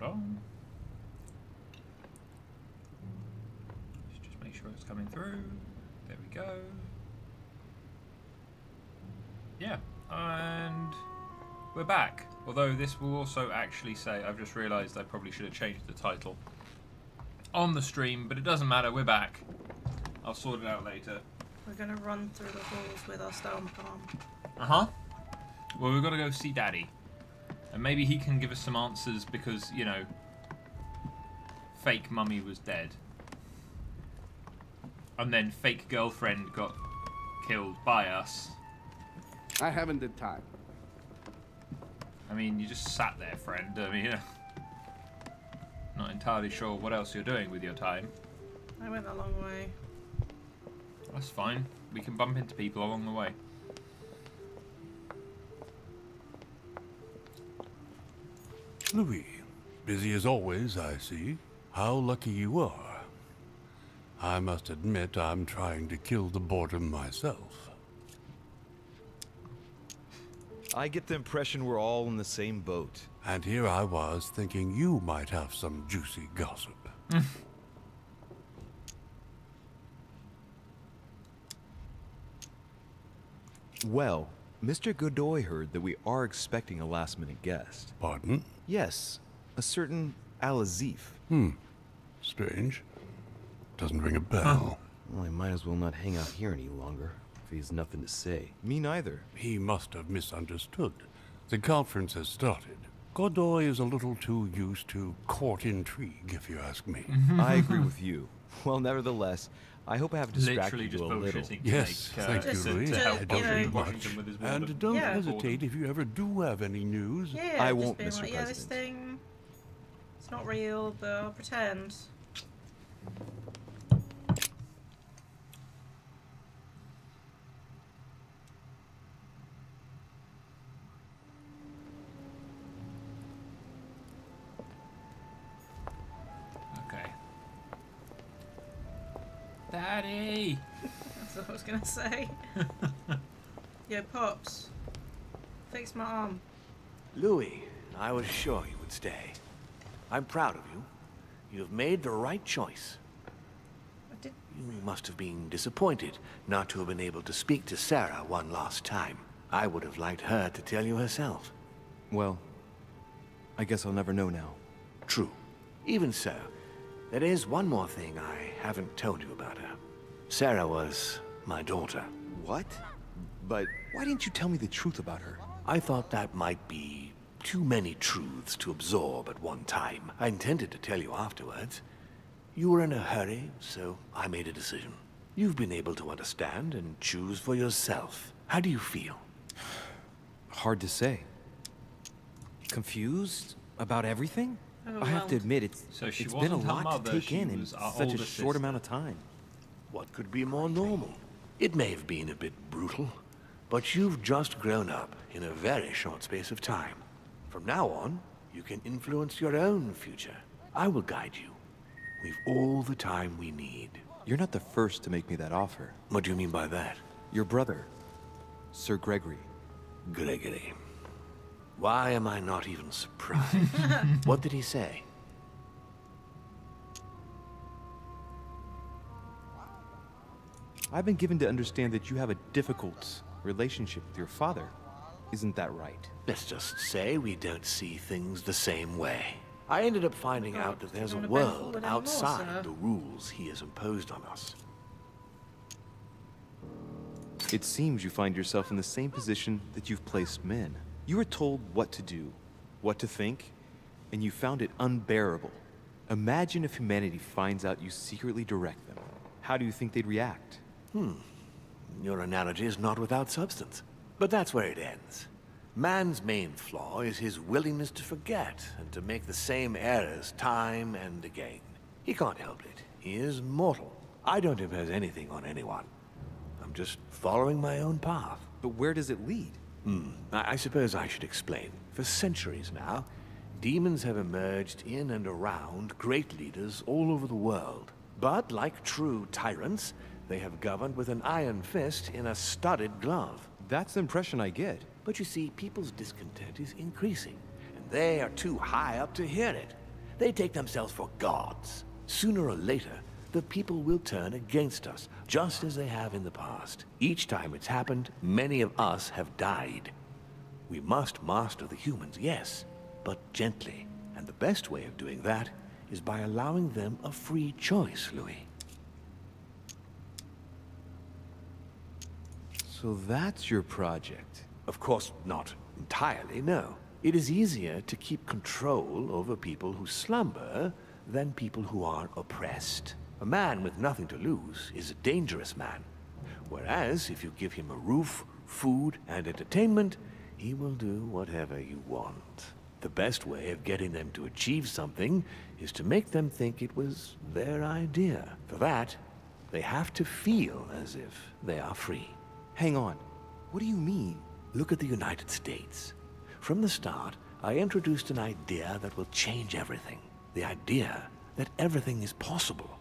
Hold on. Let's just make sure it's coming through. There we go. Yeah, and we're back. Although this will also actually say, I've just realised I probably should have changed the title on the stream, but it doesn't matter, we're back. I'll sort it out later. We're gonna run through the halls with our stone palm. Uh-huh. Well, we've got to go see Daddy. And maybe he can give us some answers because, you know, fake mummy was dead. And then fake girlfriend got killed by us. I haven't the time. I mean, you just sat there, friend. I mean, not entirely sure what else you're doing with your time. I went a long way. That's fine. We can bump into people along the way. Louis, busy as always, I see. How lucky you are. I must admit I'm trying to kill the boredom myself. I get the impression we're all in the same boat. And here I was thinking you might have some juicy gossip. Well, Mr. Godoy heard that we are expecting a last-minute guest. Pardon? Yes, a certain Al-Azif. Strange. Doesn't ring a bell. Well, I might as well not hang out here any longer, if he has nothing to say. Me neither. He must have misunderstood. The conference has started. Godoy is a little too used to court intrigue, if you ask me. I agree with you. Well, nevertheless, I hope I have distracted Literally you just a little. bullshitting. Yes, to make, thank you, just Louis. to, I you don't know, need much. Washington with his warden. And don't Yeah. hesitate if you ever do have any news. Yeah, I just won't, being Mr. like, yeah, this President. thing, it's not real, but I'll pretend. Okay. Daddy! That's what I was gonna say. Yo, Pops. Fix my arm. Louis, I was sure you would stay. I'm proud of you. You've made the right choice. I did. You must have been disappointed not to have been able to speak to Sarah one last time. I would have liked her to tell you herself. Well, I guess I'll never know now. True. Even so, there is one more thing I haven't told you about her. Sarah was my daughter. What? But why didn't you tell me the truth about her? I thought that might be too many truths to absorb at one time. I intended to tell you afterwards. You were in a hurry, so I made a decision. You've been able to understand and choose for yourself. How do you feel? Hard to say. Confused about everything? I have to Overwhelmed. admit, So she it's been a wasn't her lot mother, to take she in was our such a older short sister. amount of time. What could be more normal? It may have been a bit brutal, but you've just grown up in a very short space of time. From now on, you can influence your own future. I will guide you. We've all the time we need. You're not the first to make me that offer. What do you mean by that? Your brother, Sir Gregory. Gregory. Why am I not even surprised? What did he say? I've been given to understand that you have a difficult relationship with your father. Isn't that right? Let's just say we don't see things the same way. I ended up finding out that there's a don't wanna bend world forward anymore, sir. outside the rules he has imposed on us. It seems you find yourself in the same position that you've placed men. You were told what to do, what to think, and you found it unbearable. Imagine if humanity finds out you secretly direct them. How do you think they'd react? Your analogy is not without substance. But that's where it ends. Man's main flaw is his willingness to forget and to make the same errors time and again. He can't help it. He is mortal. I don't impose anything on anyone. I'm just following my own path. But where does it lead? I suppose I should explain. For centuries now, demons have emerged in and around great leaders all over the world. But like true tyrants, they have governed with an iron fist in a studded glove. That's the impression I get. But you see, people's discontent is increasing, and they are too high up to hear it. They take themselves for gods. Sooner or later, the people will turn against us, just as they have in the past. Each time it's happened, many of us have died. We must master the humans, yes, but gently. And the best way of doing that is by allowing them a free choice, Louis. So that's your project. Of course, not entirely, no. It is easier to keep control over people who slumber than people who are oppressed. A man with nothing to lose is a dangerous man. Whereas, if you give him a roof, food, and entertainment, he will do whatever you want. The best way of getting them to achieve something is to make them think it was their idea. For that, they have to feel as if they are free. Hang on. What do you mean? Look at the United States. From the start, I introduced an idea that will change everything. The idea that everything is possible.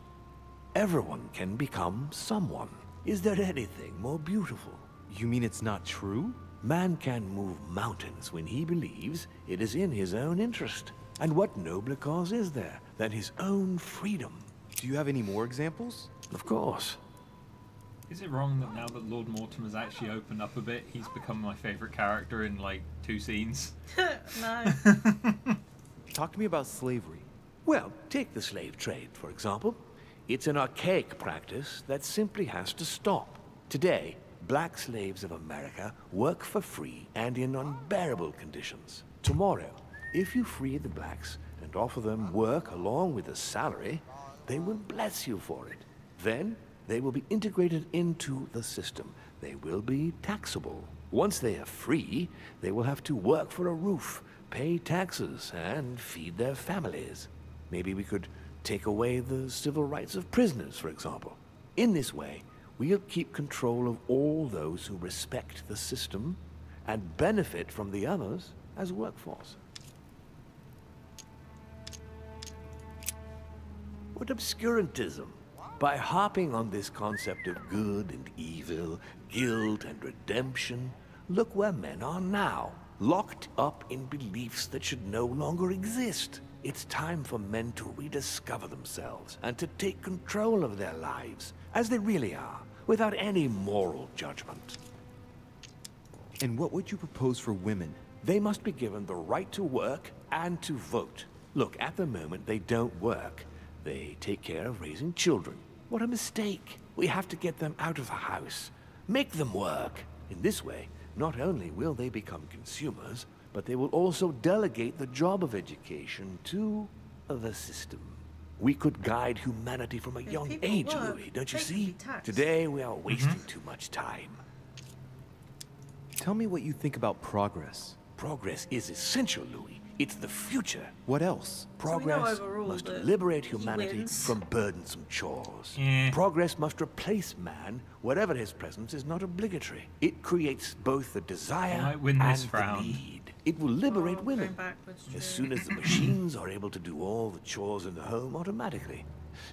Everyone can become someone. Is there anything more beautiful? You mean it's not true? Man can move mountains when he believes it is in his own interest. And what nobler cause is there than his own freedom? Do you have any more examples? Of course. Is it wrong that now that Lord Mortimer's actually opened up a bit, he's become my favourite character in like 2 scenes? No. Talk to me about slavery. Well, take the slave trade, for example. It's an archaic practice that simply has to stop. Today, black slaves of America work for free and in unbearable conditions. Tomorrow, if you free the blacks and offer them work along with a salary, they will bless you for it. Then, they will be integrated into the system. They will be taxable. Once they are free, they will have to work for a roof, pay taxes, and feed their families. Maybe we could take away the civil rights of prisoners, for example. In this way, we'll keep control of all those who respect the system and benefit from the others as workforce. What obscurantism! By harping on this concept of good and evil, guilt and redemption, look where men are now, locked up in beliefs that should no longer exist. It's time for men to rediscover themselves and to take control of their lives as they really are, without any moral judgment. And what would you propose for women? They must be given the right to work and to vote. Look, at the moment they don't work. They take care of raising children. What a mistake. We have to get them out of the house. Make them work. In this way, not only will they become consumers, but they will also delegate the job of education to the system. We could guide humanity from a young people age, work, Louis, don't you they can see? be taxed. Today we are wasting too much time. Tell me what you think about progress. Progress is essential, Louis. It's the future. What else? Progress overall must that liberate he humanity wins. from burdensome chores. Yeah. Progress must replace man wherever his presence is not obligatory. It creates both the desire I might win and this the round. need. It will liberate Oh, women going backwards, as true. soon as the machines are able to do all the chores in the home automatically.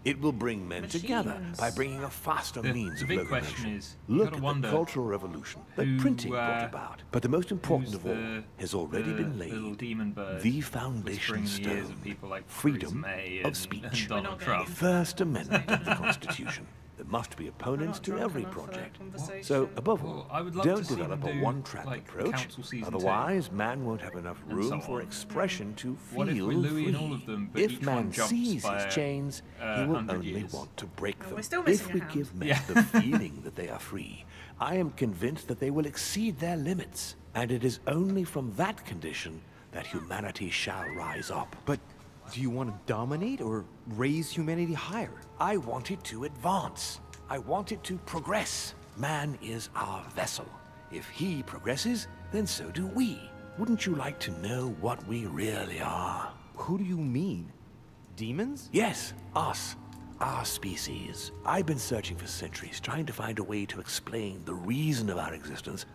It will bring men together Machines. by bringing a faster The means of big locomotion. question is, you Look gotta at wonder the Cultural Revolution that who, printing brought about. But the most important who's of all has already the been little laid. demon bird The foundation whispering in the ears stone. of people like Freedom Theresa May of and, speech. and We're Donald not Trump. The First Amendment of the Constitution. There must be We're opponents not to drunk every enough for that project. conversation. So, above all, Well, I would love to don't see develop them a do, one-track like, approach. Council Season 2. Otherwise, man won't have enough And room so for on. expression to feel What if we Louis free. in all of them, but If each man one jumps sees by his chains, he will 100 only years? want to break Well, them. we're still If missing a we hand. give men Yeah. the feeling that they are free, I am convinced that they will exceed their limits. And it is only from that condition that humanity shall rise up. But do you want to dominate or raise humanity higher? I want it to advance. I want it to progress. Man is our vessel. If he progresses, then so do we. Wouldn't you like to know what we really are? Who do you mean? Demons? Yes, us. Our species. I've been searching for centuries, trying to find a way to explain the reason of our existence.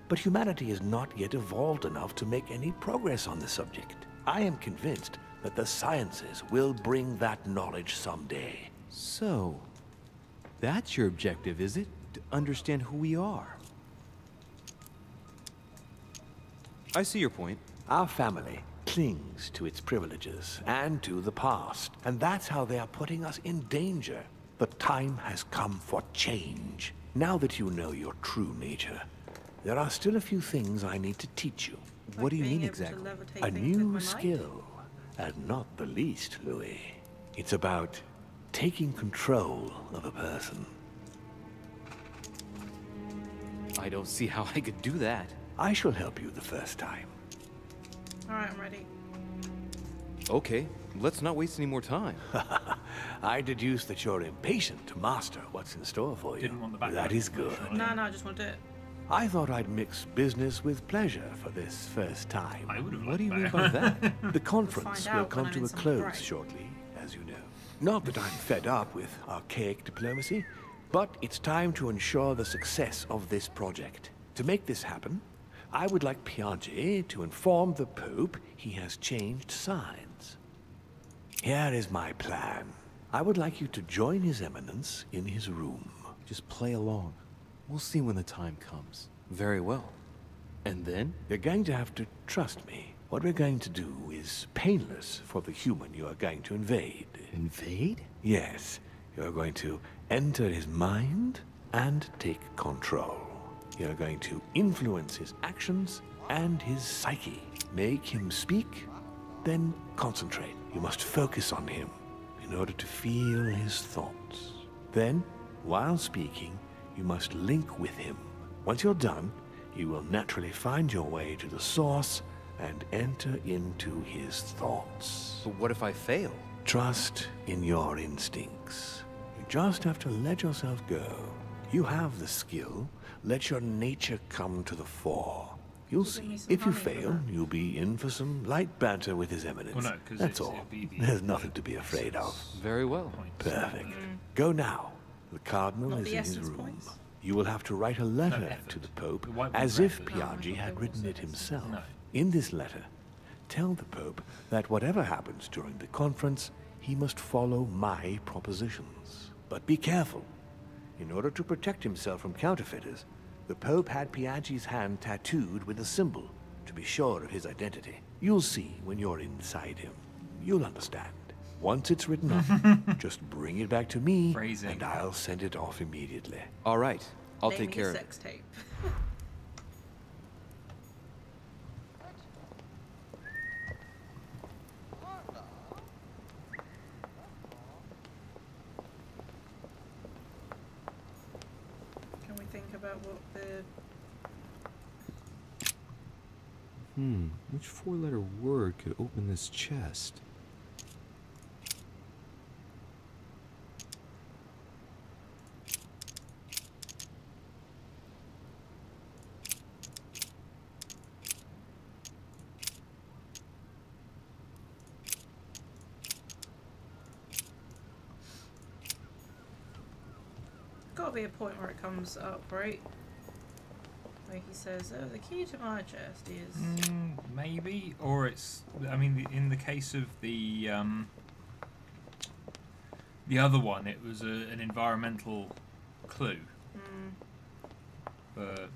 But humanity has not yet evolved enough to make any progress on the subject. I am convinced that the sciences will bring that knowledge someday. So, that's your objective, is it? To understand who we are. I see your point. Our family clings to its privileges and to the past. And that's how they are putting us in danger. The time has come for change. Now that you know your true nature, there are still a few things I need to teach you. What do you Being mean able to exactly? levitate A things with new my mind? skill, and not the least, Louis. It's about taking control of a person. I don't see how I could do that. I shall help you the first time. Alright, I'm ready. Okay, let's not waste any more time. I deduce that you're impatient to master what's in store for you. Didn't want the background That is good. information. No, I just want to do it. I thought I'd mix business with pleasure for this first time. I would have. What do you mean by that? The conference Find will out come when to I'm a in some close fright. shortly, as you know. Not that I'm fed up with archaic diplomacy, but it's time to ensure the success of this project. To make this happen, I would like Piaggi to inform the Pope he has changed sides. Here is my plan. I would like you to join His Eminence in his room. Just play along. We'll see when the time comes. Very well. And then? You're going to have to trust me. What we're going to do is painless for the human you are going to invade. Invade? Yes, you're going to enter his mind and take control. You're going to influence his actions and his psyche. Make him speak, then concentrate. You must focus on him in order to feel his thoughts. Then, while speaking, you must link with him. Once you're done, you will naturally find your way to the source and enter into his thoughts. But what if I fail? Trust in your instincts. You just have to let yourself go. You have the skill. Let your nature come to the fore. You'll Give me see. some If you honey for fail, that. you'll be in for some light banter with His Eminence. Well, no, 'cause that's it's- all. it'll be the- There's nothing to be afraid of. Very well. Perfect. Go now. The cardinal Not is the in his essence room. points? You will have to write a letter effort. to the Pope The white as one if effort. Piaggi No, had okay, written well, it so- himself. No. In this letter, tell the Pope that whatever happens during the conference, he must follow my propositions. But be careful. In order to protect himself from counterfeiters, the Pope had Piaggi's hand tattooed with a symbol to be sure of his identity. You'll see when you're inside him. You'll understand. Once it's written up, just bring it back to me, Phrasing. and I'll send it off immediately. All right, I'll Name take me care a of it. sex tape. Can we think about what the... Which four-letter word could open this chest? Gotta be a point where it comes up, right? Where he says, "Oh, the key to my chest is." Maybe, or it's. I mean, in the case of the other one, it was an environmental clue. But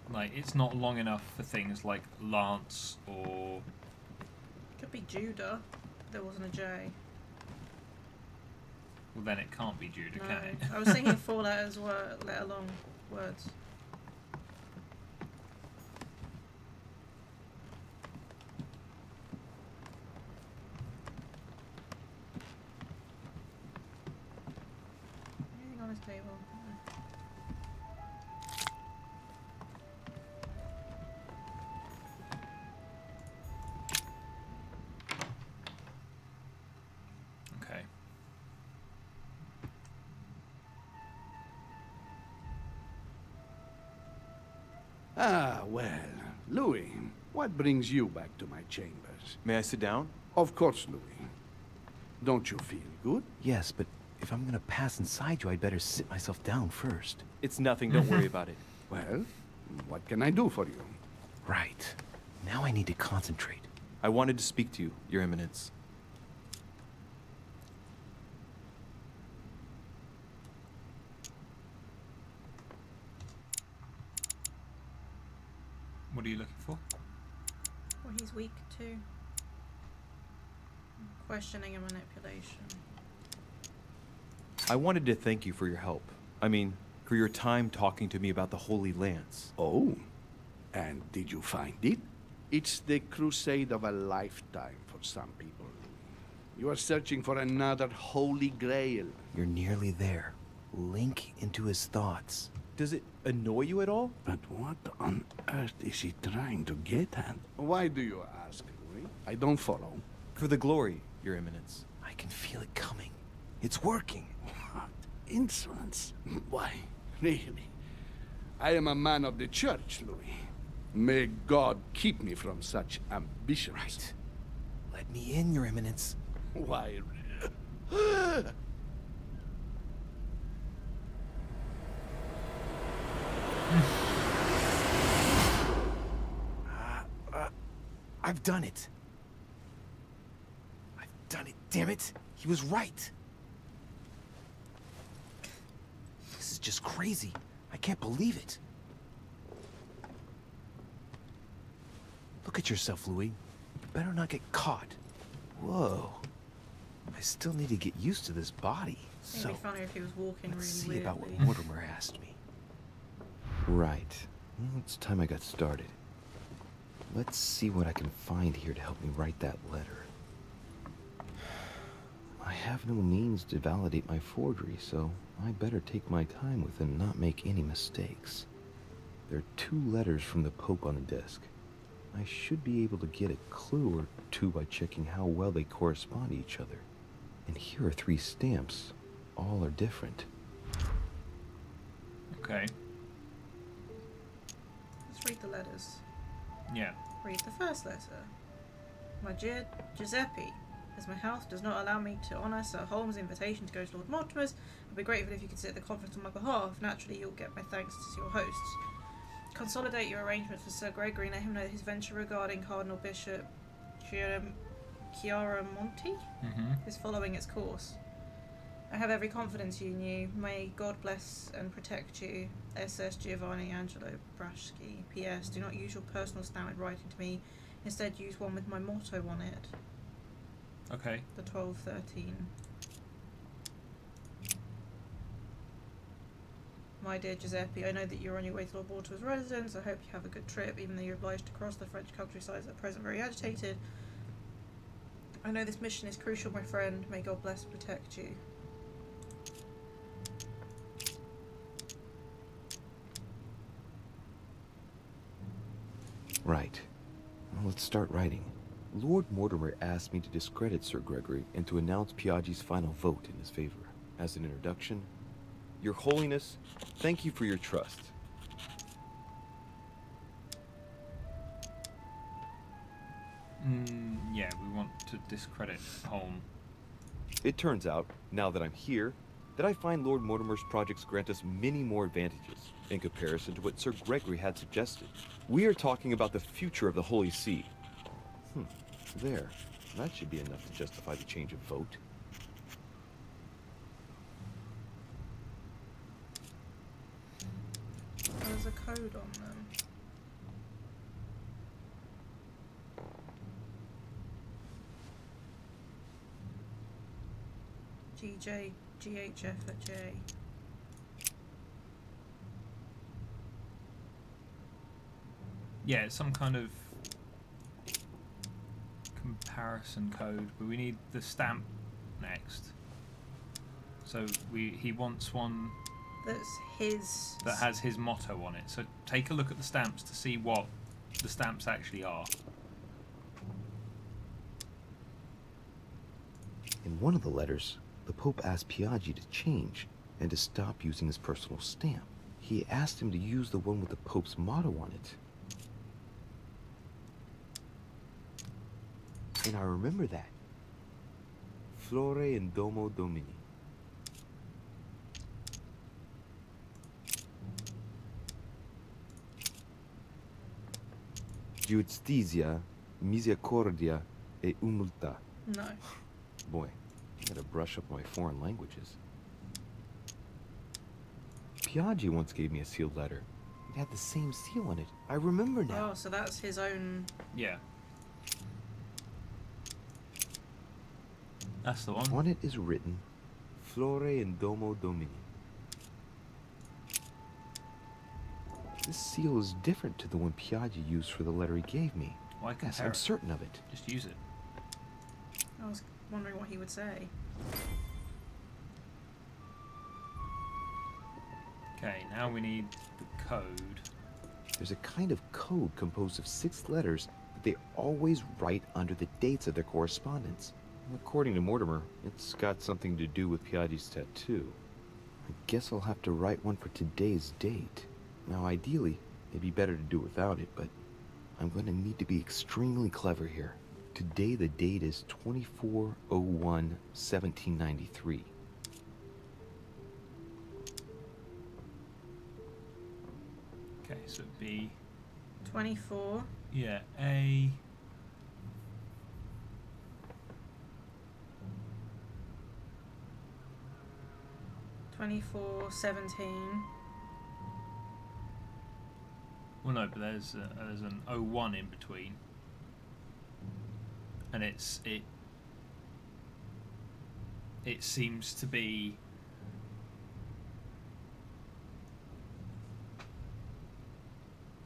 like, it's not long enough for things like Lance or Could be Judah. There wasn't a J. well, then it can't be Judah, No, can it? I was thinking 4 letters were letter long words. Anything on his table? No. Okay. Ah, well. Louis, what brings you back to my chambers? May I sit down? Of course, Louis. Don't you feel good? Yes, but if I'm gonna pass inside you, I'd better sit myself down first. It's nothing, don't worry about it. Well, what can I do for you? Right. Now I need to concentrate. I wanted to speak to you, Your Eminence. What are you looking for? what he's weak to? Questioning and manipulation. I wanted to thank you for your help. I mean, for your time talking to me about the Holy Lance. Oh, and did you find it? It's the crusade of a lifetime for some people. You are searching for another holy grail. You're nearly there. Link into his thoughts. Does it annoy you at all? But what on earth is he trying to get at? Why do you ask, Louis? I don't follow. For the glory, Your Eminence. I can feel it coming. It's working. What insolence? Why, really? I am a man of the church, Louis. May God keep me from such ambitions. Right. Let me in, Your Eminence. Why? I've done it. I've done it, damn it. He was right. This is just crazy. I can't believe it. Look at yourself, Louis. You better not get caught. Whoa. I still need to get used to this body. It'd be funny if he was walking really let's see weirdly. about what Mortimer asked me. Right. Well, it's time I got started. Let's see what I can find here to help me write that letter. I have no means to validate my forgery, so I better take my time with it and not make any mistakes. There are 2 letters from the Pope on the desk. I should be able to get a clue or 2 by checking how well they correspond to each other. And here are 3 stamps. All are different. Okay. Let's read the letters. Yeah. Read the first letter. My dear Giuseppe, as my health does not allow me to honour Sir Holmes' invitation to go to Lord Mortimer's, I'd be grateful if you could sit at the conference on my behalf. Naturally, you'll get my thanks to your hosts. Consolidate your arrangements for Sir Gregory and let him know that his venture regarding Cardinal Bishop Chiaramonti is following its course. I have every confidence in you. May God bless and protect you. SS Giovanni Angelo Braschi. P.S. Do not use your personal stamp in writing to me. Instead, use one with my motto on it. Okay. The 1213. My dear Giuseppe, I know that you're on your way to Lord Mortimer's residence. I hope you have a good trip, even though you're obliged to cross the French countryside at present very agitated. I know this mission is crucial, my friend. May God bless and protect you. Right. Well, let's start writing. Lord Mortimer asked me to discredit Sir Gregory and to announce Piaggi's final vote in his favor. As an introduction, Your Holiness, thank you for your trust. Yeah, we want to discredit Holm. It turns out, now that I'm here, that I find Lord Mortimer's projects grant us many more advantages in comparison to what Sir Gregory had suggested. We are talking about the future of the Holy See. There. That should be enough to justify the change of vote. There's a code on them. GJ, GHF at J. Yeah, it's some kind of comparison code, but we need the stamp next. So he wants one That's his. that has his motto on it. So take a look at the stamps to see what the stamps actually are. In one of the letters, the Pope asked Piaggi to change and to stop using his personal stamp. He asked him to use the one with the Pope's motto on it. And I remember that. Flore in Domo Domini. Giustizia, misericordia e umiltà. No. Boy, I gotta brush up my foreign languages. Piaggi once gave me a sealed letter. It had the same seal on it. I remember now. Oh, so that's his own. Yeah. That's the one. On it is written, Flore in Domo Domini. This seal is different to the one Piaggi used for the letter he gave me. Why Yes, compare I'm it? certain of it. Just use it. I was wondering what he would say. Okay, now we need the code. There's a kind of code composed of 6 letters that they always write under the dates of their correspondence. According to Mortimer, it's got something to do with Piaggi's tattoo. I guess I'll have to write one for today's date. Now, ideally, it'd be better to do without it, but I'm going to need to be extremely clever here. Today, the date is 24/01/1793. Okay, so it'd be 24. yeah, A 24/17. well no, but there's an 01 in between, and it seems to be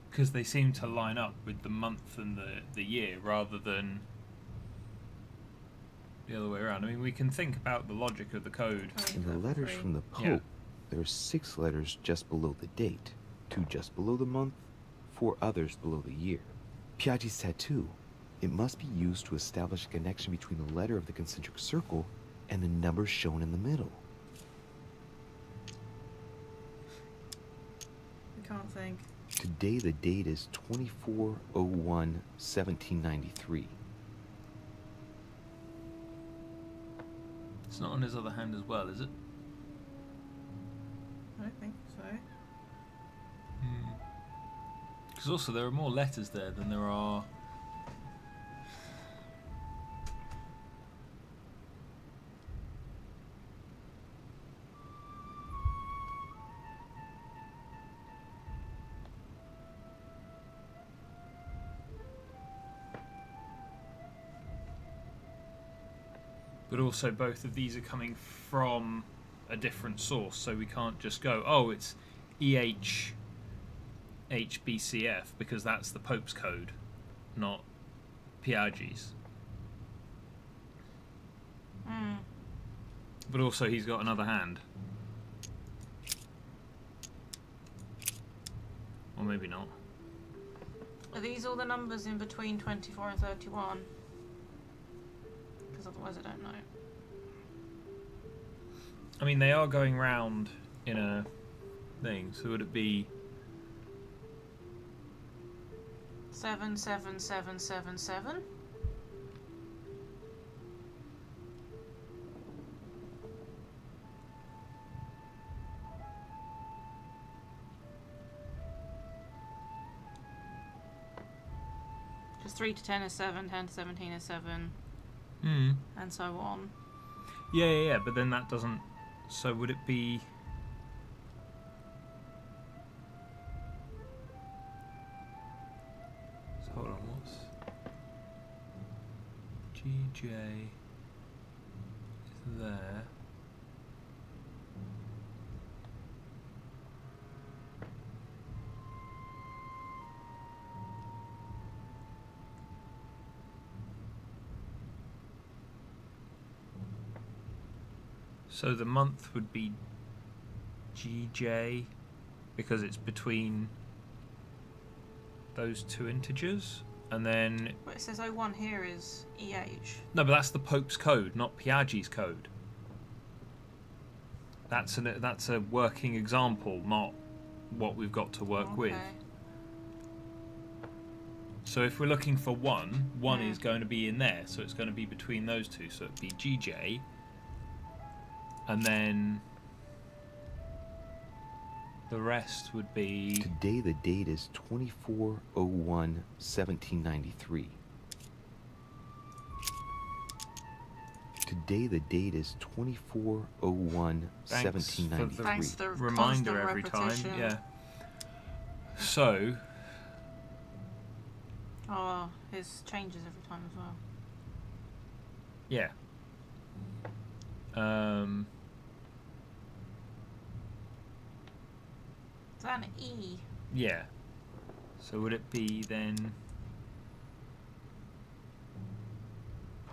because they seem to line up with the month and the year rather than the other way around. I mean, we can think about the logic of the code. In the letters from the Pope, Yeah. there are 6 letters just below the date, 2 just below the month, 4 others below the year. Piaggi's tattoo. It must be used to establish a connection between the letter of the concentric circle and the numbers shown in the middle. I can't think. Today the date is 24/01/1793. It's not on his other hand as well, is it? I don't think so. Because also there are more letters there than there are. But also both of these are coming from a different source, so we can't just go, oh, it's HBCF, because that's the Pope's code, not Piaggi's. But also he's got another hand. Or maybe not. Are these all the numbers in between 24 and 31? Because otherwise I don't know. I mean, they are going round in a thing, so would it be 77777? Because 3 to 10 is 7, 10 to 17 is 7, and so on. Yeah, but then that doesn't. So would it be? So hold on, what's GJ is there? So the month would be GJ because it's between those two integers, and then But it says 01 here is EH. no, but that's the Pope's code, not Piaggi's code. That's a working example, not what we've got to work with. Okay. So if we're looking for one is going to be in there, so it's going to be between those two. So it'd be GJ, and then the rest would be. Today the date is 24/01/1793. Today the date is 24/01/1793. Thanks for the reminder constant every repetition. time. Yeah. So Oh, his changes every time as well. yeah. Is that an E? Yeah. So would it be then?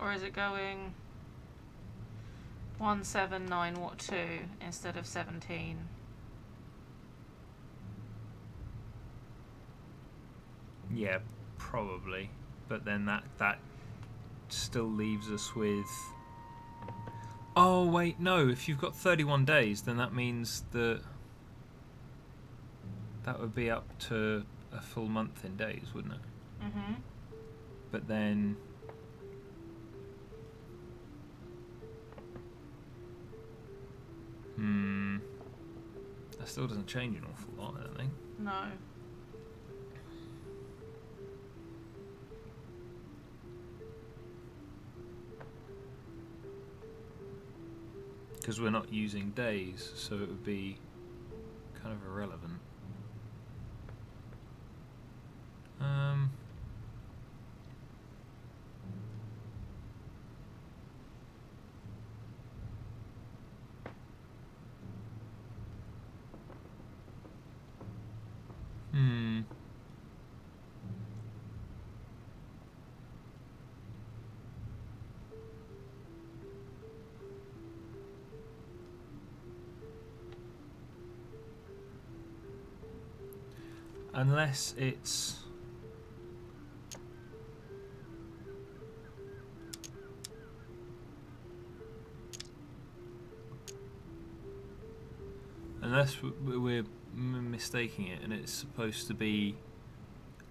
Or is it going 179 what 2 instead of 17? Yeah, probably. But then that still leaves us with. Oh wait, no. If you've got 31 days, then that means that would be up to a full month in days, wouldn't it? Mm-hmm. But then. That still doesn't change an awful lot, I don't think. No. Because we're not using days, so it would be kind of irrelevant. Unless it's... Unless we're mistaking it and it's supposed to be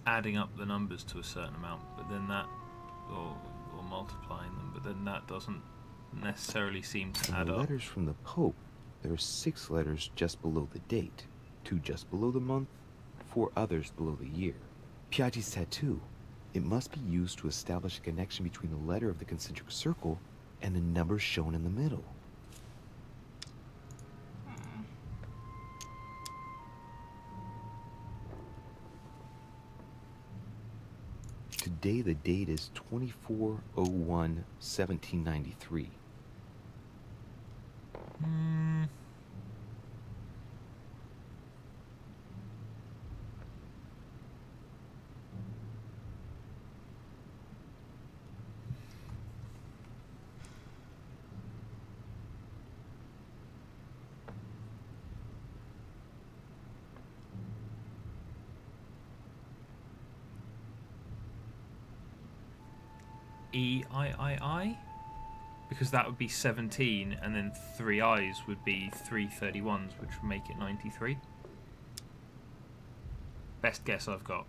adding up the numbers to a certain amount, but then that... or multiplying them, but then that doesn't necessarily seem to add the up. letters from the Pope, there are 6 letters just below the date, 2 just below the month, 4 others below the year. Piaggi's tattoo. It must be used to establish a connection between the letter of the concentric circle and the number shown in the middle. Today the date is 24/01/1793. EIII? Because that would be 17, and then 3 I's would be 3 31s, which would make it 93. Best guess I've got.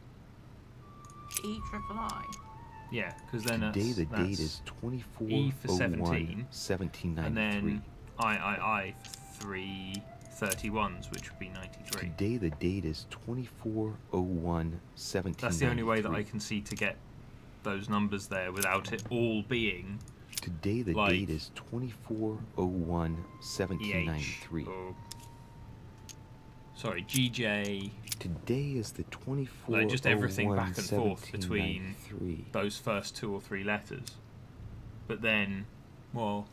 EIII. Yeah, because then Today the that's date is E for 17, 24/01/1793. and then III 3 31s, which would be 93. Today the date is 24/01/1793. That's the only way that I can see to get those numbers there without it all being Today the like date is 24/01/1793. or sorry, GJ. Today is the 24/01/1793. Like just everything back and forth between those first 2 or 3 letters. But then, well,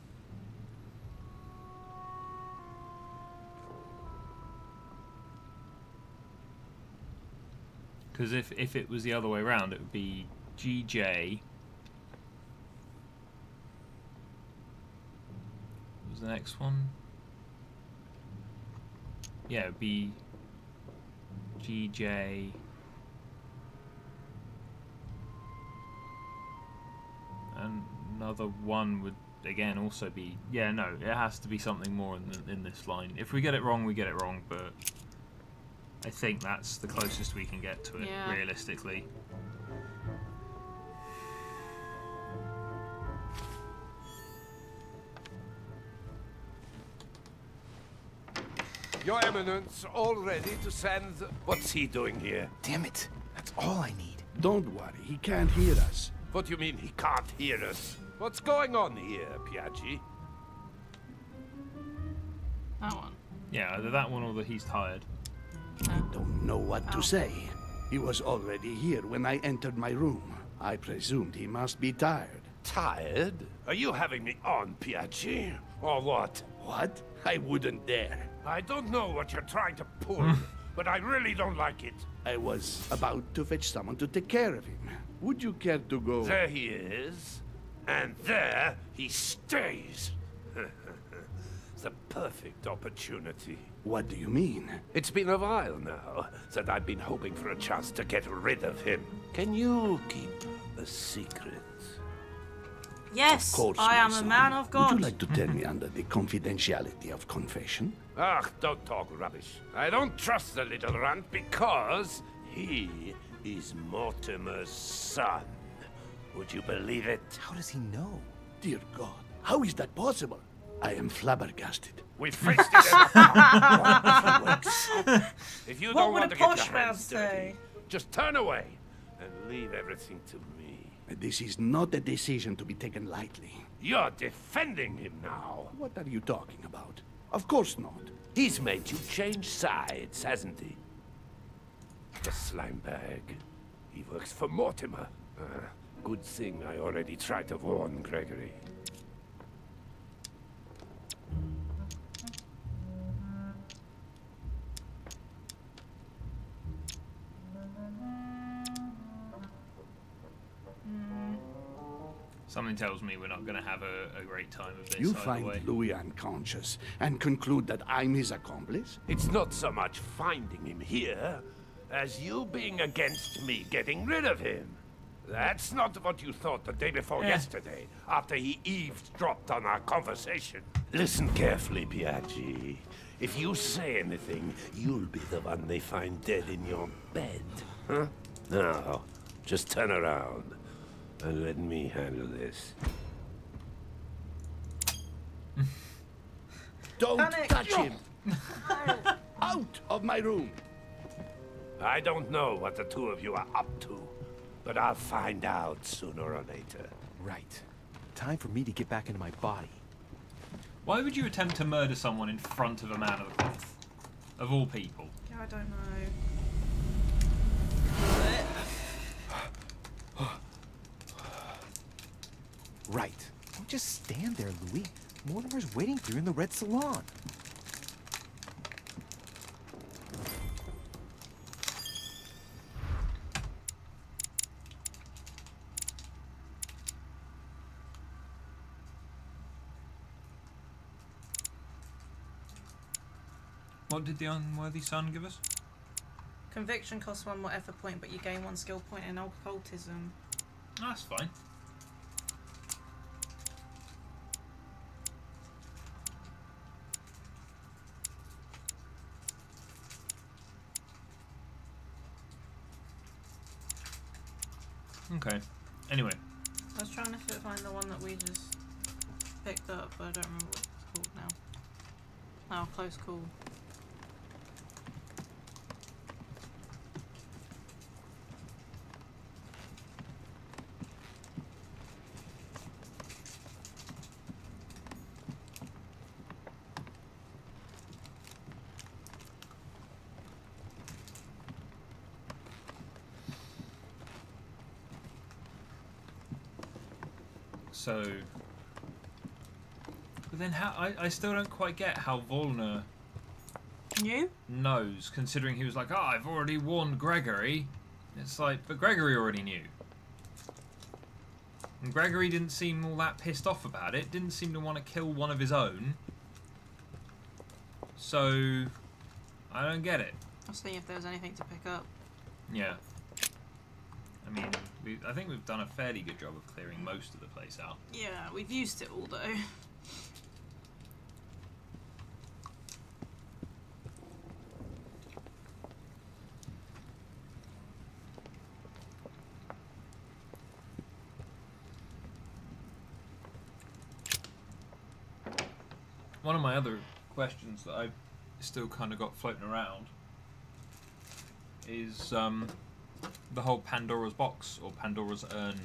because if it was the other way around, it would be GJ. What was the next one? Yeah, it would be GJ. Another one would again also be, yeah, no, it has to be something more in this line. If we get it wrong, we get it wrong, but I think that's the closest we can get to it, Yeah. realistically. Your Eminence, all ready to send... What's he doing here? Damn it! That's all I need. Don't worry, he can't hear us. What do you mean he can't hear us? What's going on here, Piaggi? That one. Yeah, either that one or that he's tired. I don't know what to say. He was already here when I entered my room. I presumed he must be tired. Tired? Are you having me on, Piaggi? Or what? What? I wouldn't dare. I don't know what you're trying to pull, but I really don't like it. I was about to fetch someone to take care of him. Would you care to go? There he is, and there he stays. The perfect opportunity. What do you mean? It's been a while now that I've been hoping for a chance to get rid of him. Can you keep a secret? Yes, Of course, I my am a son. man of God. Would you like to tell me under the confidentiality of confession? Ah, don't talk rubbish. I don't trust the little runt because he is Mortimer's son. Would you believe it? How does he know? Dear God, how is that possible? I am flabbergasted. We've faced it enough. If you What don't would want a to get your posh man hands dirty, say? just turn away and leave everything to me. This is not a decision to be taken lightly. You're defending him now. What are you talking about? Of course not. He's made you change sides, hasn't he? The slime bag. He works for Mortimer. Good thing I already tried to warn Gregory. Something tells me we're not going to have a great time of this. You either find way. Louis unconscious and conclude that I'm his accomplice? It's not so much finding him here, as you being against me getting rid of him. That's not what you thought the day before yesterday, after he eavesdropped on our conversation. Listen carefully, Piaggi. If you say anything, you'll be the one they find dead in your bed. Huh? Now, just turn around and let me handle this. Don't Panic. touch him! Out of my room! I don't know what the two of you are up to, but I'll find out sooner or later. Right. Time for me to get back into my body. Why would you attempt to murder someone in front of a man of the cloth? Of all people. Yeah, I don't know. Right. Don't just stand there, Louis. Mortimer's waiting for you in the red salon. What did the unworthy son give us? Conviction costs 1 more effort point, but you gain 1 skill point in occultism. That's fine. Okay. Anyway, I was trying to find the one that we just picked up, but I don't remember what it's called now. Oh, close call. so... But then how... I still don't quite get how Volner You? knows, considering he was like, oh, I've already warned Gregory. It's like, but Gregory already knew. And Gregory didn't seem all that pissed off about it, didn't seem to want to kill one of his own. So, I don't get it. I was seeing if there was anything to pick up. Yeah. I mean, I think we've done a fairly good job of clearing most of the place out. Yeah, we've used it all though. One of my other questions that I've still kind of got floating around is the whole Pandora's box or Pandora's urn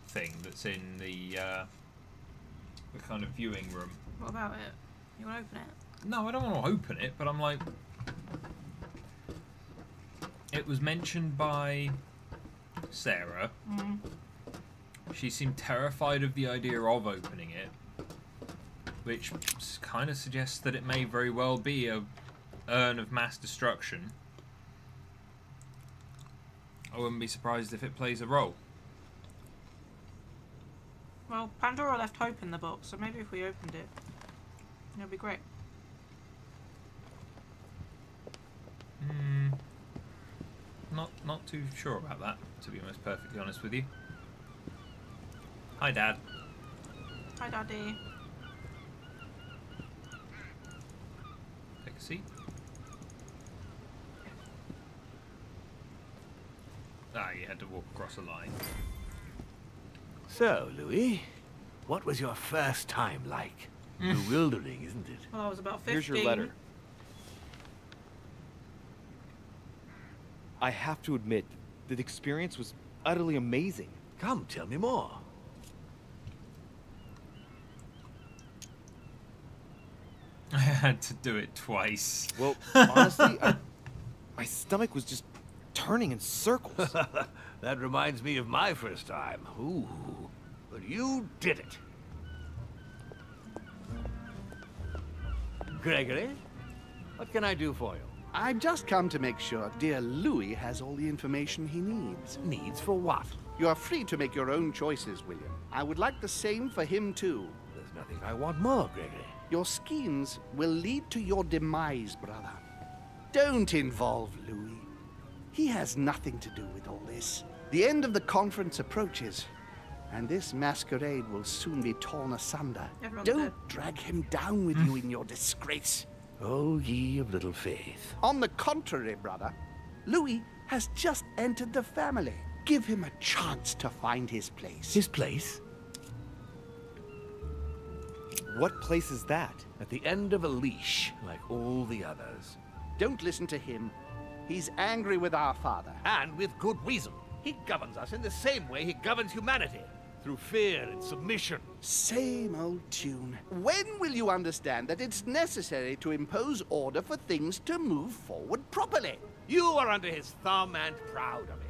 thing that's in the kind of viewing room. What about it? You want to open it? No, I don't want to open it, but I'm like... It was mentioned by Sarah. She seemed terrified of the idea of opening it. which kind of suggests that it may very well be a urn of mass destruction. I wouldn't be surprised if it plays a role. Well, Pandora left hope in the box, so maybe if we opened it, it'll be great. Not too sure about that, to be most perfectly honest with you. Hi, Dad. Hi, Daddy. Take a seat. Ah, you had to walk across a line. So, Louis, what was your first time like? Bewildering, isn't it? Well, I was about 15. Here's your letter. I have to admit, the experience was utterly amazing. Come, tell me more. I had to do it twice. Well, honestly, my stomach was just turning in circles. That reminds me of my first time. Ooh, but you did it. Gregory, what can I do for you? I've just come to make sure dear Louis has all the information he needs. Needs for what? You are free to make your own choices, William. I would like the same for him, too. There's nothing I want more, Gregory. Your schemes will lead to your demise, brother. Don't involve Louis. He has nothing to do with all this. The end of the conference approaches, and this masquerade will soon be torn asunder. Everyone's Don't dead. drag him down with you in your disgrace. Oh, ye of little faith. On the contrary, brother, Louis has just entered the family. Give him a chance to find his place. His place? What place is that? At the end of a leash, like all the others. Don't listen to him. He's angry with our father. And with good reason. He governs us in the same way he governs humanity. Through fear and submission. Same old tune. When will you understand that it's necessary to impose order for things to move forward properly? You are under his thumb and proud of it.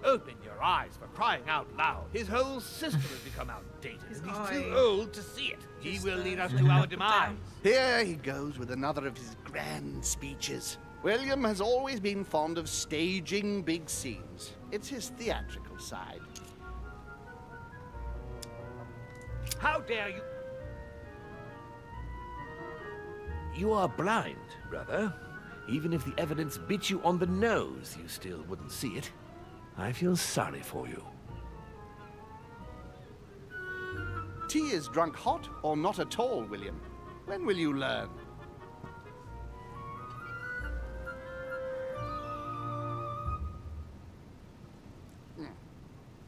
Open your eyes, for crying out loud. His whole system has become outdated, His and he's eye. too old to see it. He Just, will lead us look to our up and demise. down. Here he goes with another of his grand speeches. William has always been fond of staging big scenes. It's his theatrical side. How dare you? You are blind, brother. Even if the evidence bit you on the nose, you still wouldn't see it. I feel sorry for you. Tea is drunk hot or not at all, William. When will you learn?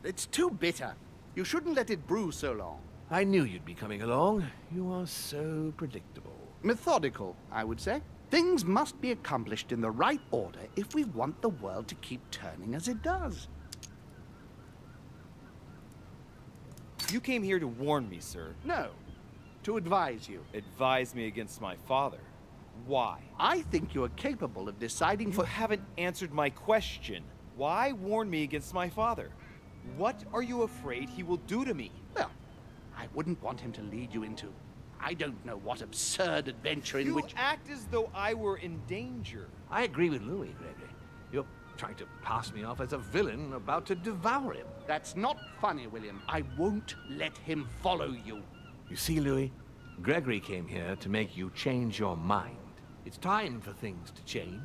It's too bitter. You shouldn't let it brew so long. I knew you'd be coming along. You are so predictable. Methodical, I would say. Things must be accomplished in the right order if we want the world to keep turning as it does. You came here to warn me, sir. No, to advise you. Advise me against my father. Why? I think you are capable of deciding You for... haven't answered my question. Why warn me against my father? What are you afraid he will do to me? Well, I wouldn't want him to lead you into... I don't know what absurd adventure in You which... act as though I were in danger. I agree with Louis, Gregory. You're trying to pass me off as a villain about to devour him. That's not funny, William. I won't let him follow you. You see, Louis, Gregory came here to make you change your mind. It's time for things to change.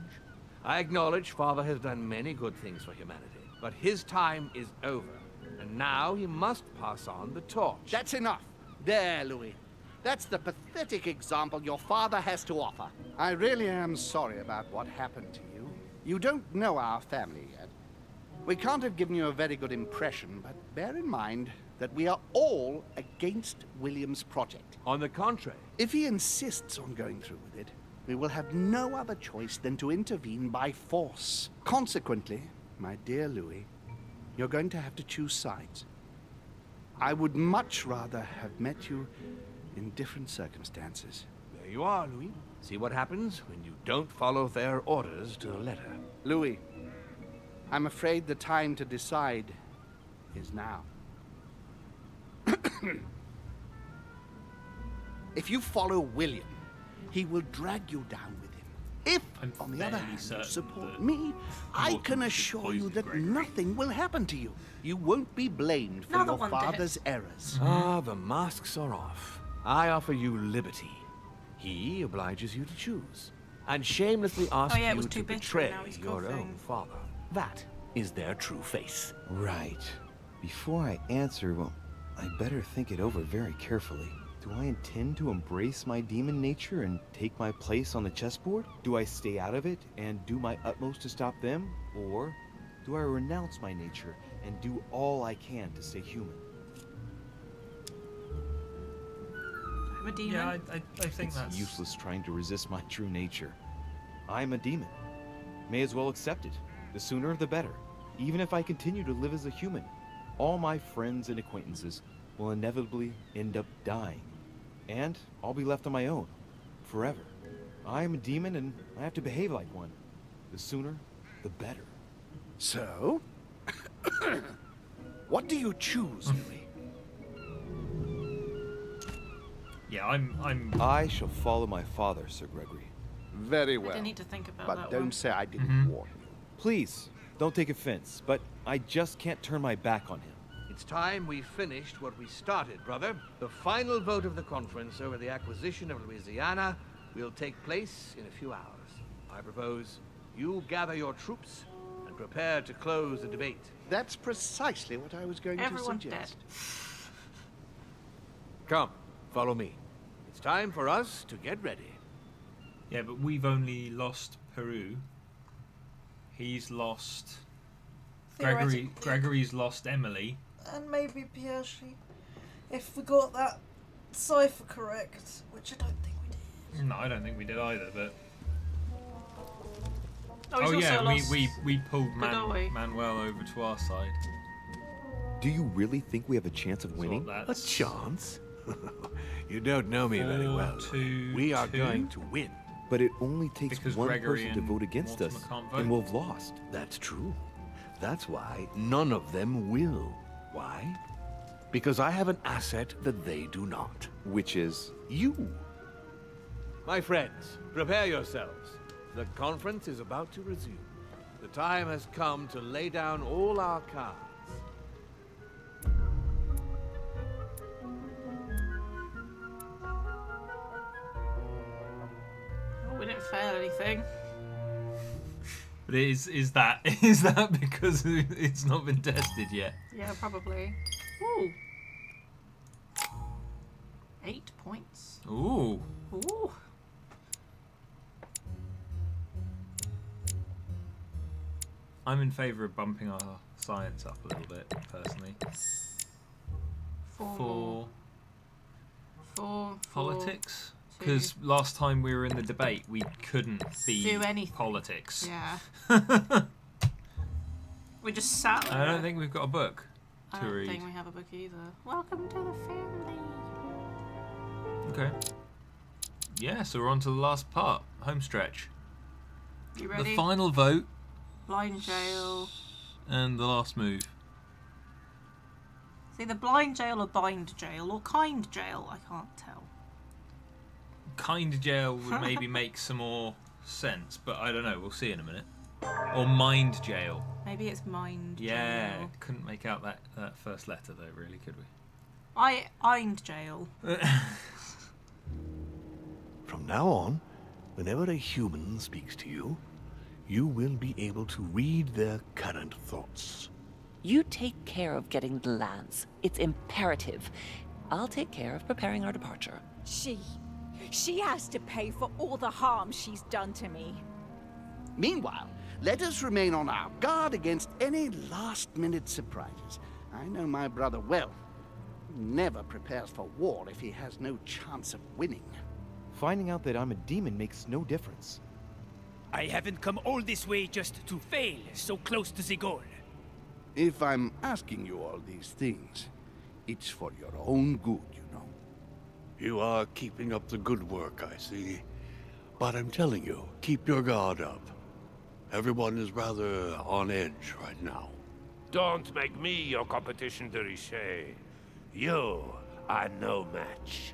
I acknowledge Father has done many good things for humanity, but his time is over, and now he must pass on the torch. That's enough. There, Louis. That's the pathetic example your father has to offer. I really am sorry about what happened to you. You don't know our family yet. We can't have given you a very good impression, but bear in mind that we are all against William's project. On the contrary, If he insists on going through with it, we will have no other choice than to intervene by force. Consequently, my dear Louis, you're going to have to choose sides. I would much rather have met you in different circumstances. there you are, Louis. See what happens when you don't follow their orders to the letter. Louis, I'm afraid the time to decide is now. If you follow William, he will drag you down with him. If, I'm on the other fairly hand, you certain support that me, I Mortimer can should assure you poison that Gregory. nothing will happen to you. You won't be blamed for Another your one father's dead. errors. Ah, the masks are off. I offer you liberty. He obliges you to choose, and shamelessly asks yeah, it was you too to bitter, betray now he's your coughing. own father. That is their true face. Right. Before I answer, well, I better think it over very carefully. Do I intend to embrace my demon nature and take my place on the chessboard? Do I stay out of it and do my utmost to stop them? Or do I renounce my nature and do all I can to stay human? I'm a demon. Yeah, I think It's that's useless trying to resist my true nature. I'm a demon. May as well accept it. The sooner the better. Even if I continue to live as a human, all my friends and acquaintances will inevitably end up dying. And I'll be left on my own, forever. I am a demon and I have to behave like one. The sooner, the better. So, what do you choose, Louis? Yeah, I'm I shall follow my father, Sir Gregory. Very I well. didn't need to think about But that don't one. say I didn't warn you. Please, don't take offense, but I just can't turn my back on him. It's time we finished what we started, brother. The final vote of the conference over the acquisition of Louisiana will take place in a few hours. I propose you gather your troops and prepare to close the debate. That's precisely what I was going Everyone's to suggest. Come, follow me. It's time for us to get ready. Yeah, but we've only lost Peru. He's lost Gregory. Theoretically. Gregory's lost Emily. And maybe Piaget, if we got that cipher correct, which I don't think we did. No, I don't think we did either. But He's also yeah, lost we pulled Godoy. Manuel over to our side. Do you really think we have a chance of That's winning? what A that's. chance? You don't know me very 4, well. 2, We are 2. going to win. But it only takes Because one Gregory person to and vote against Mortimer us, can't vote. and we'll have lost. That's true. That's why none of them will. Why? Because I have an asset that they do not. Which is... You. My friends, prepare yourselves. The conference is about to resume. The time has come to lay down all our cards. Oh, we didn't fail anything. But is that is that because it's not been tested yet? Yeah, probably. Ooh. 8 points. Ooh. Ooh. I'm in favour of bumping our science up a little bit, personally. 4 For more. 4 politics? 2. Because last time we were in the debate, we couldn't be Do anything. politics. Yeah. We just sat there. I don't think we've got a book I to don't read. think we have a book either. Welcome to the family. Okay. Yeah, so we're on to the last part, home stretch. You ready? The final vote Blind jail. and the last move. See, the blind jail or bind jail or kind jail, I can't tell. Kind jail would maybe make some more sense, but I don't know. We'll see in a minute. Or mind jail. Maybe it's mind Yeah, jail. couldn't make out that first letter though, really, could we? Eind jail. From now on, whenever a human speaks to you, you will be able to read their current thoughts. You take care of getting the lands. It's imperative. I'll take care of preparing our departure. She has to pay for all the harm she's done to me. Meanwhile, let us remain on our guard against any last-minute surprises. I know my brother well. He never prepares for war if he has no chance of winning. Finding out that I'm a demon makes no difference. I haven't come all this way just to fail so close to the goal. If I'm asking you all these things, it's for your own good, you know. You are keeping up the good work, I see. But I'm telling you, keep your guard up. Everyone is rather on edge right now. Don't make me your competition, Derichet. You are no match.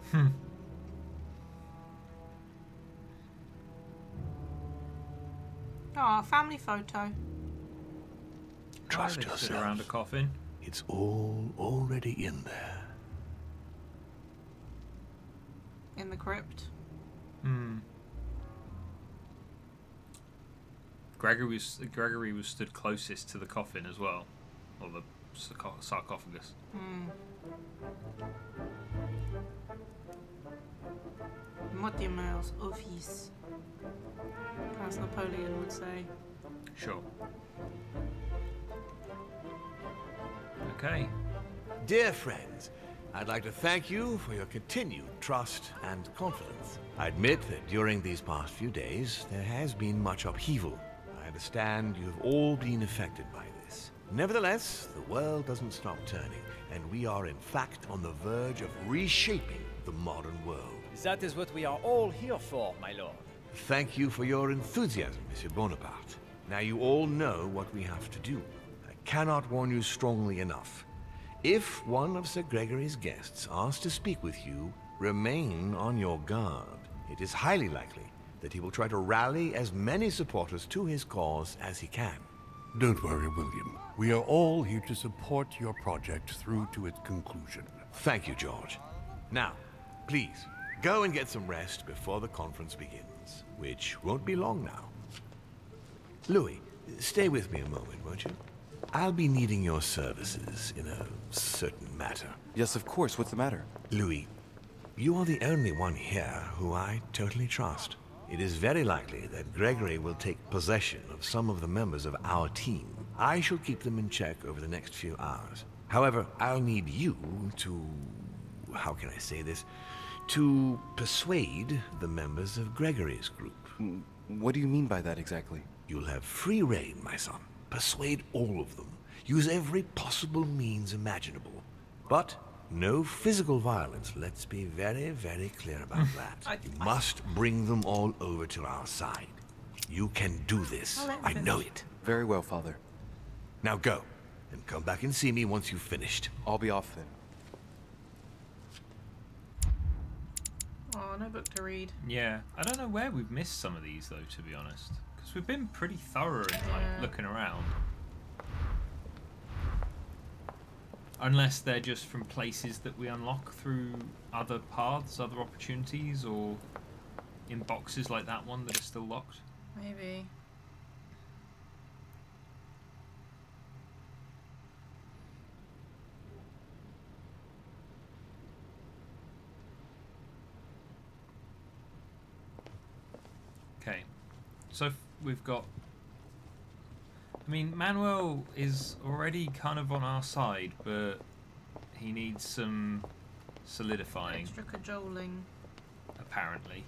Oh, family photo. Trust Why do they sit yourself. around a coffin. It's all already in there. In the crypt. Gregory was stood closest to the coffin as well, or the sarcophagus. Mortimer's office, as Napoleon would say. Sure. Okay. Dear friends, I'd like to thank you for your continued trust and confidence. I admit that during these past few days, there has been much upheaval. I understand you've all been affected by this. Nevertheless, the world doesn't stop turning, and we are in fact on the verge of reshaping the modern world. That is what we are all here for, my lord. Thank you for your enthusiasm, Monsieur Bonaparte. Now you all know what we have to do. I cannot warn you strongly enough. If one of Sir Gregory's guests asks to speak with you, remain on your guard. It is highly likely that he will try to rally as many supporters to his cause as he can. Don't worry, William. We are all here to support your project through to its conclusion. Thank you, George. Now, please, go and get some rest before the conference begins, which won't be long now. Louis, stay with me a moment, won't you? I'll be needing your services in a certain matter. Yes, of course. What's the matter? Louis, you are the only one here who I totally trust. It is very likely that Gregory will take possession of some of the members of our team. I shall keep them in check over the next few hours. However, I'll need you to... how can I say this? To persuade the members of Gregory's group. What do you mean by that exactly? You'll have free rein, my son. Persuade all of them. Use every possible means imaginable. But no physical violence. Let's be very, very clear about that. You must bring them all over to our side. You can do this. I know it. Very well, Father. Now go, and come back and see me once you've finished. I'll be off then. Oh, no book to read. Yeah, I don't know where we've missed some of these though, to be honest, because we've been pretty thorough in looking around. Unless they're just from places that we unlock through other paths, other opportunities, or in boxes like that one that are still locked. Maybe. Okay, so we've got... I mean, Manuel is already kind of on our side, but he needs some solidifying, Extra cajoling. apparently.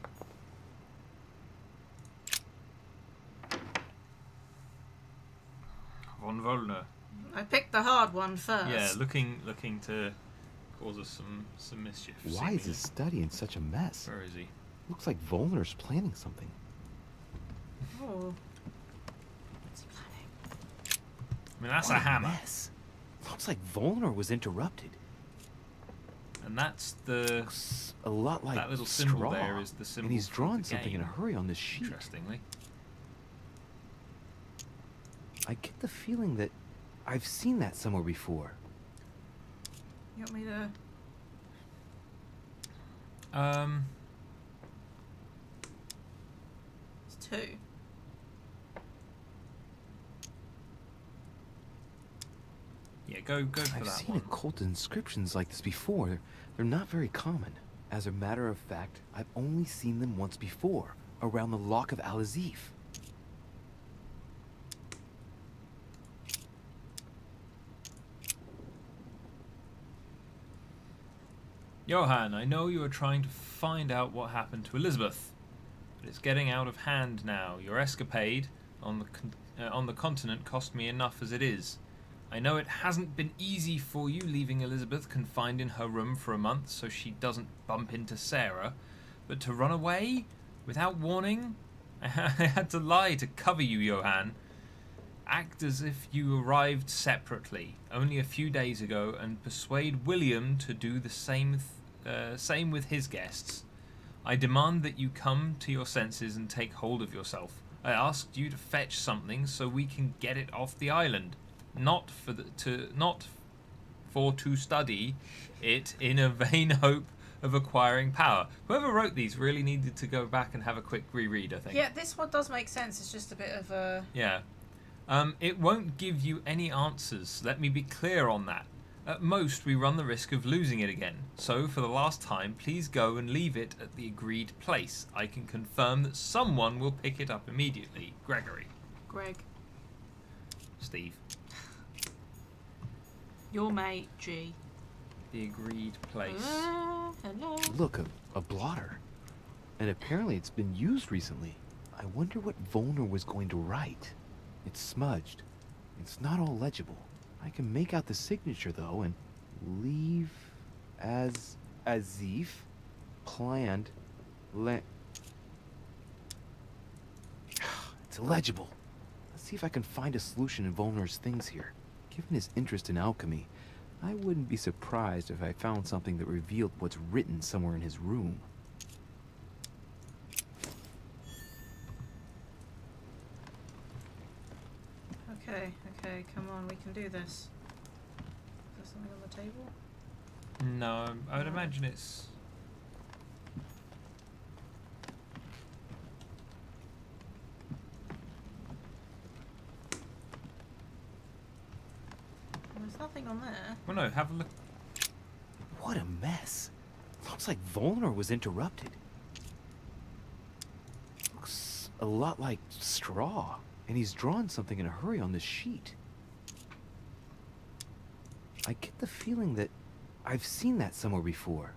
Von Wollner. I picked the hard one first. Yeah, looking to cause us some mischief. Why is his study in such a mess? Where is he? Looks like Volner's planning something. Oh. I mean, that's What a hammer. Mess. Looks like Volner was interrupted. And that's the... Looks a lot like that little symbol straw. there is the symbol And he's for drawn the something in a game. hurry on this sheet. Interestingly. I get the feeling that I've seen that somewhere before. You want me to... It's 2. Yeah, go for I've that seen one. occult inscriptions like this before. They're not very common. As a matter of fact, I've only seen them once before, around the Lock of Al-Azif. Johann, I know you are trying to find out what happened to Elizabeth, but it's getting out of hand now. Your escapade on the continent cost me enough as it is. I know it hasn't been easy for you leaving Elizabeth confined in her room for a month so she doesn't bump into Sarah, but to run away without warning? I had to lie to cover you, Johann. Act as if you arrived separately only a few days ago and persuade William to do the same with his guests. I demand that you come to your senses and take hold of yourself. I asked you to fetch something so we can get it off the island, not for to study it in a vain hope of acquiring power. Whoever wrote these really needed to go back and have a quick reread, I think. Yeah, this one does make sense. It's just a bit of a... Yeah. It won't give you any answers. Let me be clear on that. At most, we run the risk of losing it again. So, for the last time, please go and leave it at the agreed place. I can confirm that someone will pick it up immediately. Gregory. Greg. Steve. Your mate, G. The agreed place. Hello. Look, a blotter. And apparently it's been used recently. I wonder what Volner was going to write. It's smudged. It's not all legible. I can make out the signature, though, and leave as if planned. It's illegible. Let's see if I can find a solution in Volner's things here. Given his interest in alchemy, I wouldn't be surprised if I found something that revealed what's written somewhere in his room. Okay, come on, we can do this. Is there something on the table? No, I would imagine it's... There's nothing on there. Well, no, have a look. What a mess. Looks like Volner was interrupted. Looks a lot like straw. And he's drawn something in a hurry on this sheet. I get the feeling that I've seen that somewhere before.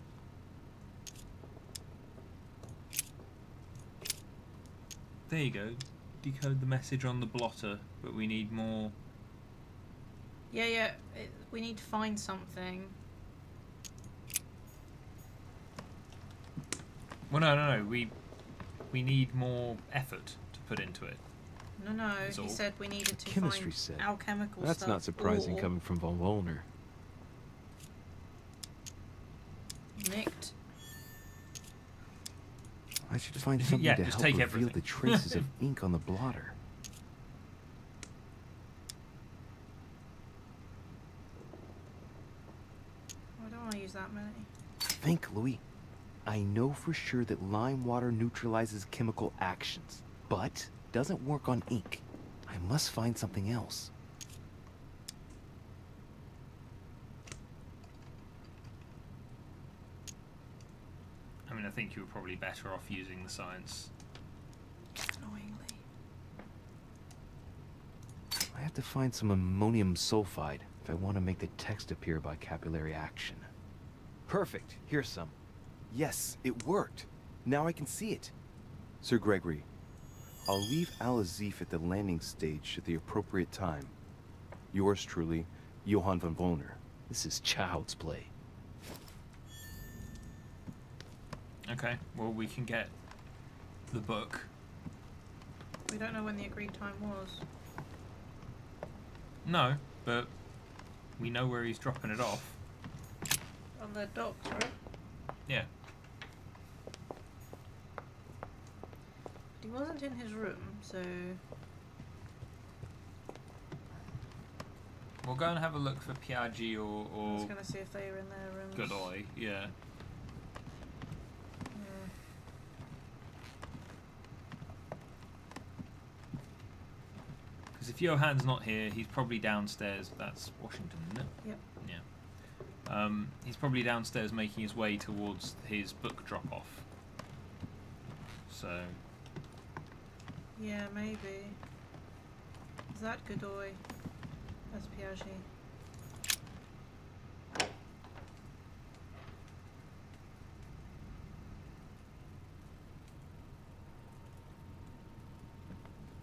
There you go. Decode the message on the blotter, but we need more... Yeah, we need to find something. Well, no. We need more effort to put into it. No, That's he all. said we needed to Chemistry find set. alchemical That's stuff. not surprising or coming from von Volner. nicked. I should find something Yeah, to just help take reveal everything. the traces of ink on the blotter. I don't want to use that many. Think, Louis. I know for sure that lime water neutralizes chemical actions, but doesn't work on ink. I must find something else. I mean, I think you were probably better off using the science. Annoyingly. I have to find some ammonium sulfide if I want to make the text appear by capillary action. Perfect. Here's some. Yes, it worked. Now I can see it. Sir Gregory, I'll leave Al-Azif at the landing stage at the appropriate time. Yours truly, Johann von Volner. This is child's play. Okay, well, we can get the book. We don't know when the agreed time was. No, but we know where he's dropping it off. On the docks, right? Yeah. He wasn't in his room, so... We'll go and have a look for Piaggi I was or going to see if they were in their rooms. Godoy, yeah. Because if Johann's not here, he's probably downstairs. That's Washington, isn't it? Yep. Yeah. He's probably downstairs making his way towards his book drop-off. So... Yeah, maybe. Is that Godoy? That's Piaggi.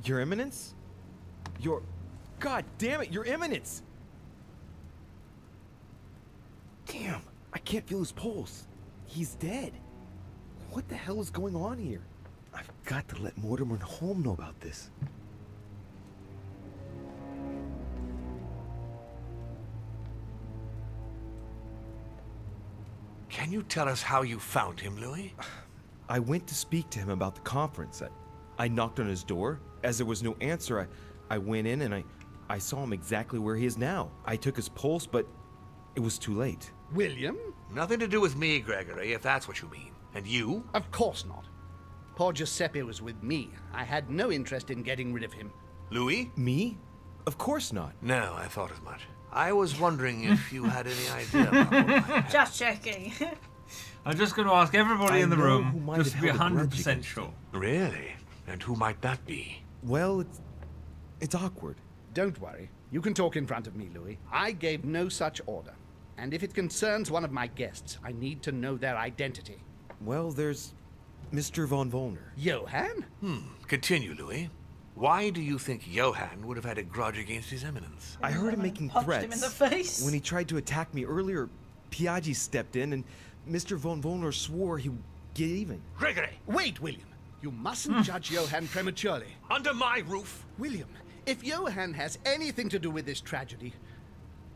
Your Eminence? God damn it, Your Eminence! Damn, I can't feel his pulse. He's dead. What the hell is going on here? I've got to let Mortimer and Holm know about this. Can you tell us how you found him, Louis? I went to speak to him about the conference. I knocked on his door, as there was no answer, I went in and I saw him exactly where he is now. I took his pulse, but it was too late. William? Nothing to do with me, Gregory, if that's what you mean. And you? Of course not. Poor Giuseppe was with me. I had no interest in getting rid of him. Louis? Me? Of course not. No, I thought as much. I was wondering if you had any idea about what might happen. Just checking. I'm just going to ask everybody in the room just to be have held a grudge 100% against sure. Really? And who might that be? Well, it's awkward. Don't worry. You can talk in front of me, Louis. I gave no such order. And if it concerns one of my guests, I need to know their identity. Well, there's Mr. von Wollner. Johann? Continue, Louis. Why do you think Johann would have had a grudge against His Eminence? I heard him making Punched threats. him in the face. When he tried to attack me earlier, Piaggi stepped in and Mr. von Wollner swore he would get even. Gregory! Wait, William. You mustn't judge Johann prematurely. Under my roof? William, if Johann has anything to do with this tragedy,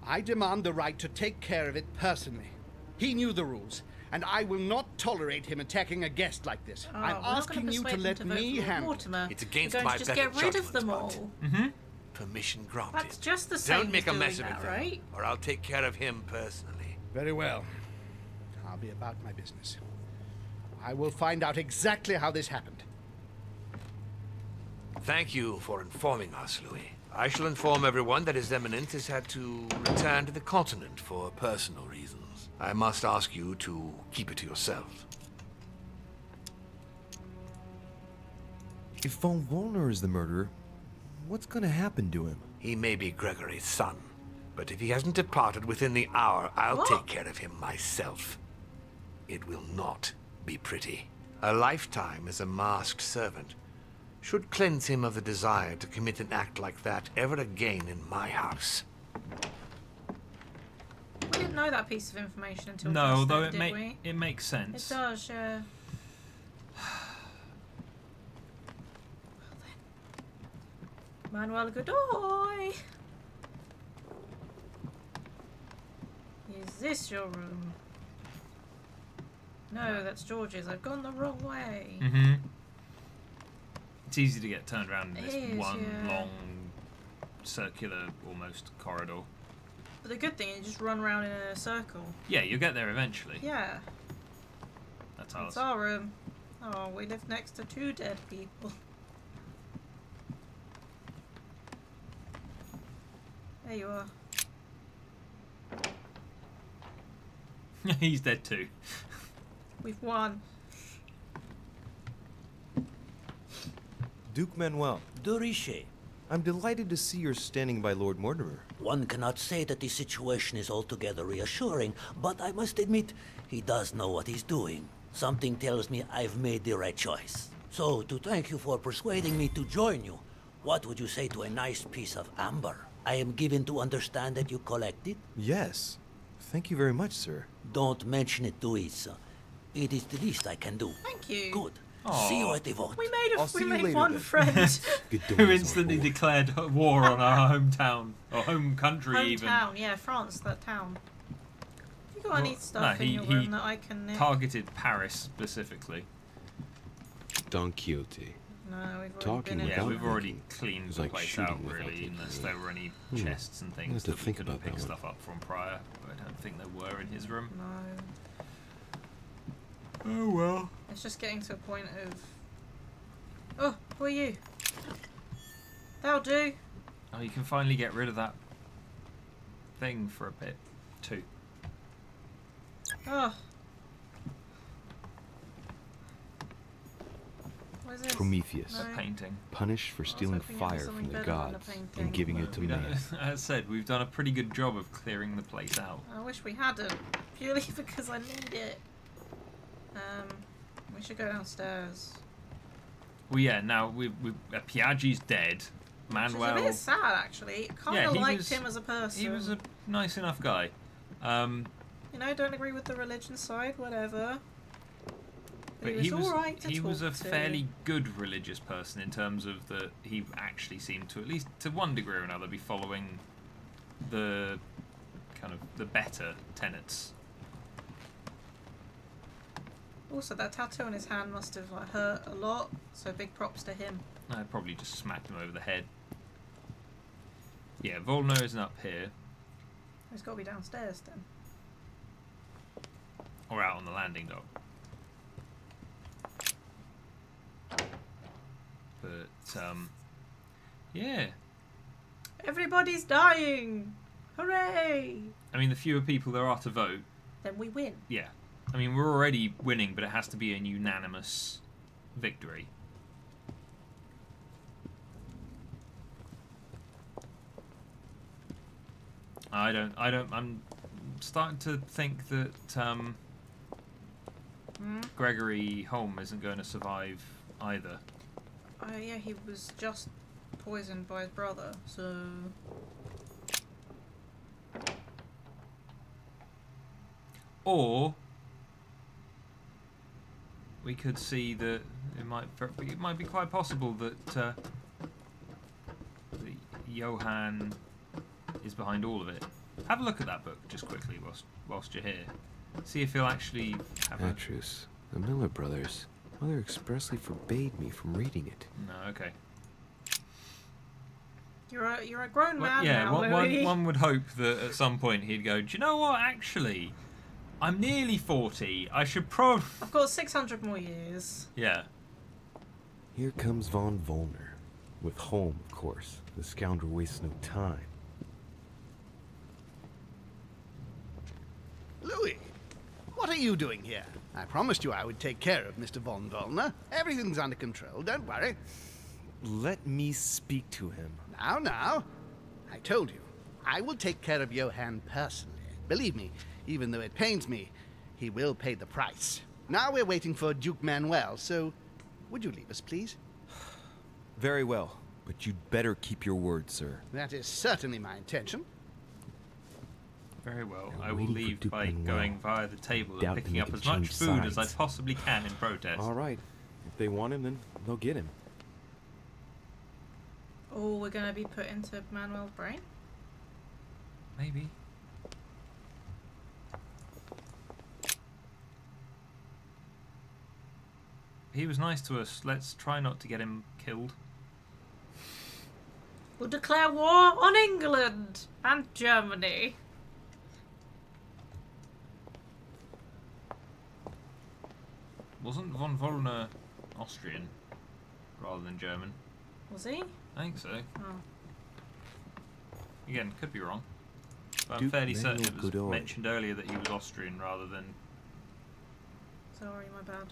I demand the right to take care of it personally. He knew the rules, and I will not tolerate him attacking a guest like this. Oh, I'm we're not asking gonna you to persuade let them to vote me for Lord handle it. Mortimer. It's against We're going my to just better get rid of them judgment, all. Permission granted. That's just the same Don't make as a mess doing of it, that, right? or I'll take care of him personally. Very well. I'll be about my business. I will find out exactly how this happened. Thank you for informing us, Louis. I shall inform everyone that His Eminence has had to return to the continent for personal reasons. I must ask you to keep it to yourself. If von Wollner is the murderer, what's gonna happen to him? He may be Gregory's son, but if he hasn't departed within the hour, I'll take care of him myself. It will not be pretty. A lifetime as a masked servant should cleanse him of the desire to commit an act like that ever again in my house. We didn't know that piece of information until No, just though then, did we? it makes sense. It does, yeah. Manuel Godoy! Is this your room? No, that's George's. I've gone the wrong way. Mm-hmm. It's easy to get turned around in It this is, one yeah. long, circular, almost corridor. But the good thing is you just run around in a circle. Yeah, you'll get there eventually. Yeah. That's ours. It's our room. Oh, we live next to 2 dead people. There you are. He's dead too. We've won. Duke Manuel, Doriche, I'm delighted to see you're standing by Lord Mortimer. one cannot say that the situation is altogether reassuring, but I must admit, he does know what he's doing. Something tells me I've made the right choice. So, to thank you for persuading me to join you, what would you say to a nice piece of amber? I am given to understand that you collect it? Yes. Thank you very much, sir. Don't mention it to Issa. It is the least I can do. Thank you. Good. Aw. See you at the vote. We made I'll see we you made later, one then. friend. Who instantly declared war on our hometown or home country even. Hometown, yeah, France, that town. Have you got any Well, stuff no, in your room that I can nick? targeted Paris specifically. Don Quixote. No, we've already Talking been in Yeah, without we've already thinking cleaned is the like place shooting out without really, unless thinking. there were any Hmm. chests and I'll things have to that we think couldn't about pick that one. stuff up from prior. But I don't think there were in his room. No. Oh well. It's just getting to a point of... Oh, who are you? That'll do. Oh, you can finally get rid of that thing for a bit too. Oh. What is this? Prometheus. No. A painting. Punished for stealing hoping it was fire something from the better than the gods painting. and giving it to We don't- man. As I said, we've done a pretty good job of clearing the place out. I wish we hadn't, purely because I need it. We should go downstairs. Well, yeah. Now Piaggi's dead. Which Manuel. is a bit sad, actually. Kind Yeah, of he liked was- him as a person. He was a nice enough guy. You know, don't agree with the religion side, whatever. But he was alright to he was a talk to. fairly good religious person in terms of that he actually seemed to, at least to one degree or another, be following the kind of the better tenets. Also, that tattoo on his hand must have hurt a lot, so big props to him. I'd probably just smack him over the head. Yeah, Volno isn't up here. It's got to be downstairs then. Or out on the landing dock. But, yeah. Everybody's dying! Hooray! I mean, the fewer people there are to vote, Then we win. yeah. I mean, we're already winning, but it has to be a unanimous victory. I'm starting to think that, Gregory Holm isn't going to survive either. Yeah, he was just poisoned by his brother, so... Or we could see that it might be quite possible that Johann is behind all of it. Have a look at that book just quickly whilst you're here. See if he'll actually have Atrus, the Miller brothers. Mother expressly forbade me from reading it. No, okay. You're a grown man Yeah, now, Louis. one would hope that at some point he'd go, do you know what, actually, I'm nearly 40. I should probably... I've got 600 more years. Yeah. Here comes von Volner. With Holm, of course. The scoundrel wastes no time. Louis, what are you doing here? I promised you I would take care of Mr. von Volner. Everything's under control, don't worry. Let me speak to him. Now. I told you, I will take care of Johann personally. Believe me, even though it pains me, he will pay the price. Now we're waiting for Duke Manuel, so would you leave us, please? Very well, but you'd better keep your word, sir. That is certainly my intention. Very well. I'm I will waiting for leave Duke by Manuel. going via the table and Doubt picking they up can as much change food as I sides. possibly can in protest. All right. If they want him, then they'll get him. Oh, we're going to be put into Manuel's brain? Maybe. He was nice to us. Let's try not to get him killed. We'll declare war on England and Germany. Wasn't von Volner Austrian rather than German? Was he? I think so. Oh. Again, could be wrong. But I'm Duke fairly certain it Manuel was Godoy. mentioned earlier that he was Austrian rather than... Sorry, my bad.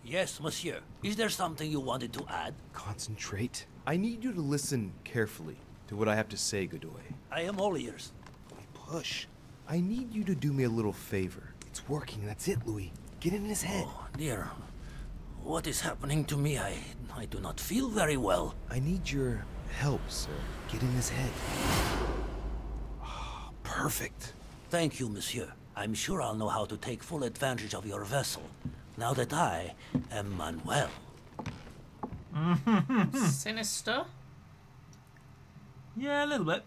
Yes, monsieur. Is there something you wanted to add? Concentrate. I need you to listen carefully to what I have to say, Godoy. I am all ears. Push. I need you to do me a little favor. It's working. That's it, Louis. Get in his head. Oh, dear. What is happening to me? I do not feel very well. I need your help, sir. Get in his head. Oh, perfect. Thank you, monsieur. I'm sure I'll know how to take full advantage of your vessel, now that I am Manuel. Sinister? Yeah, a little bit.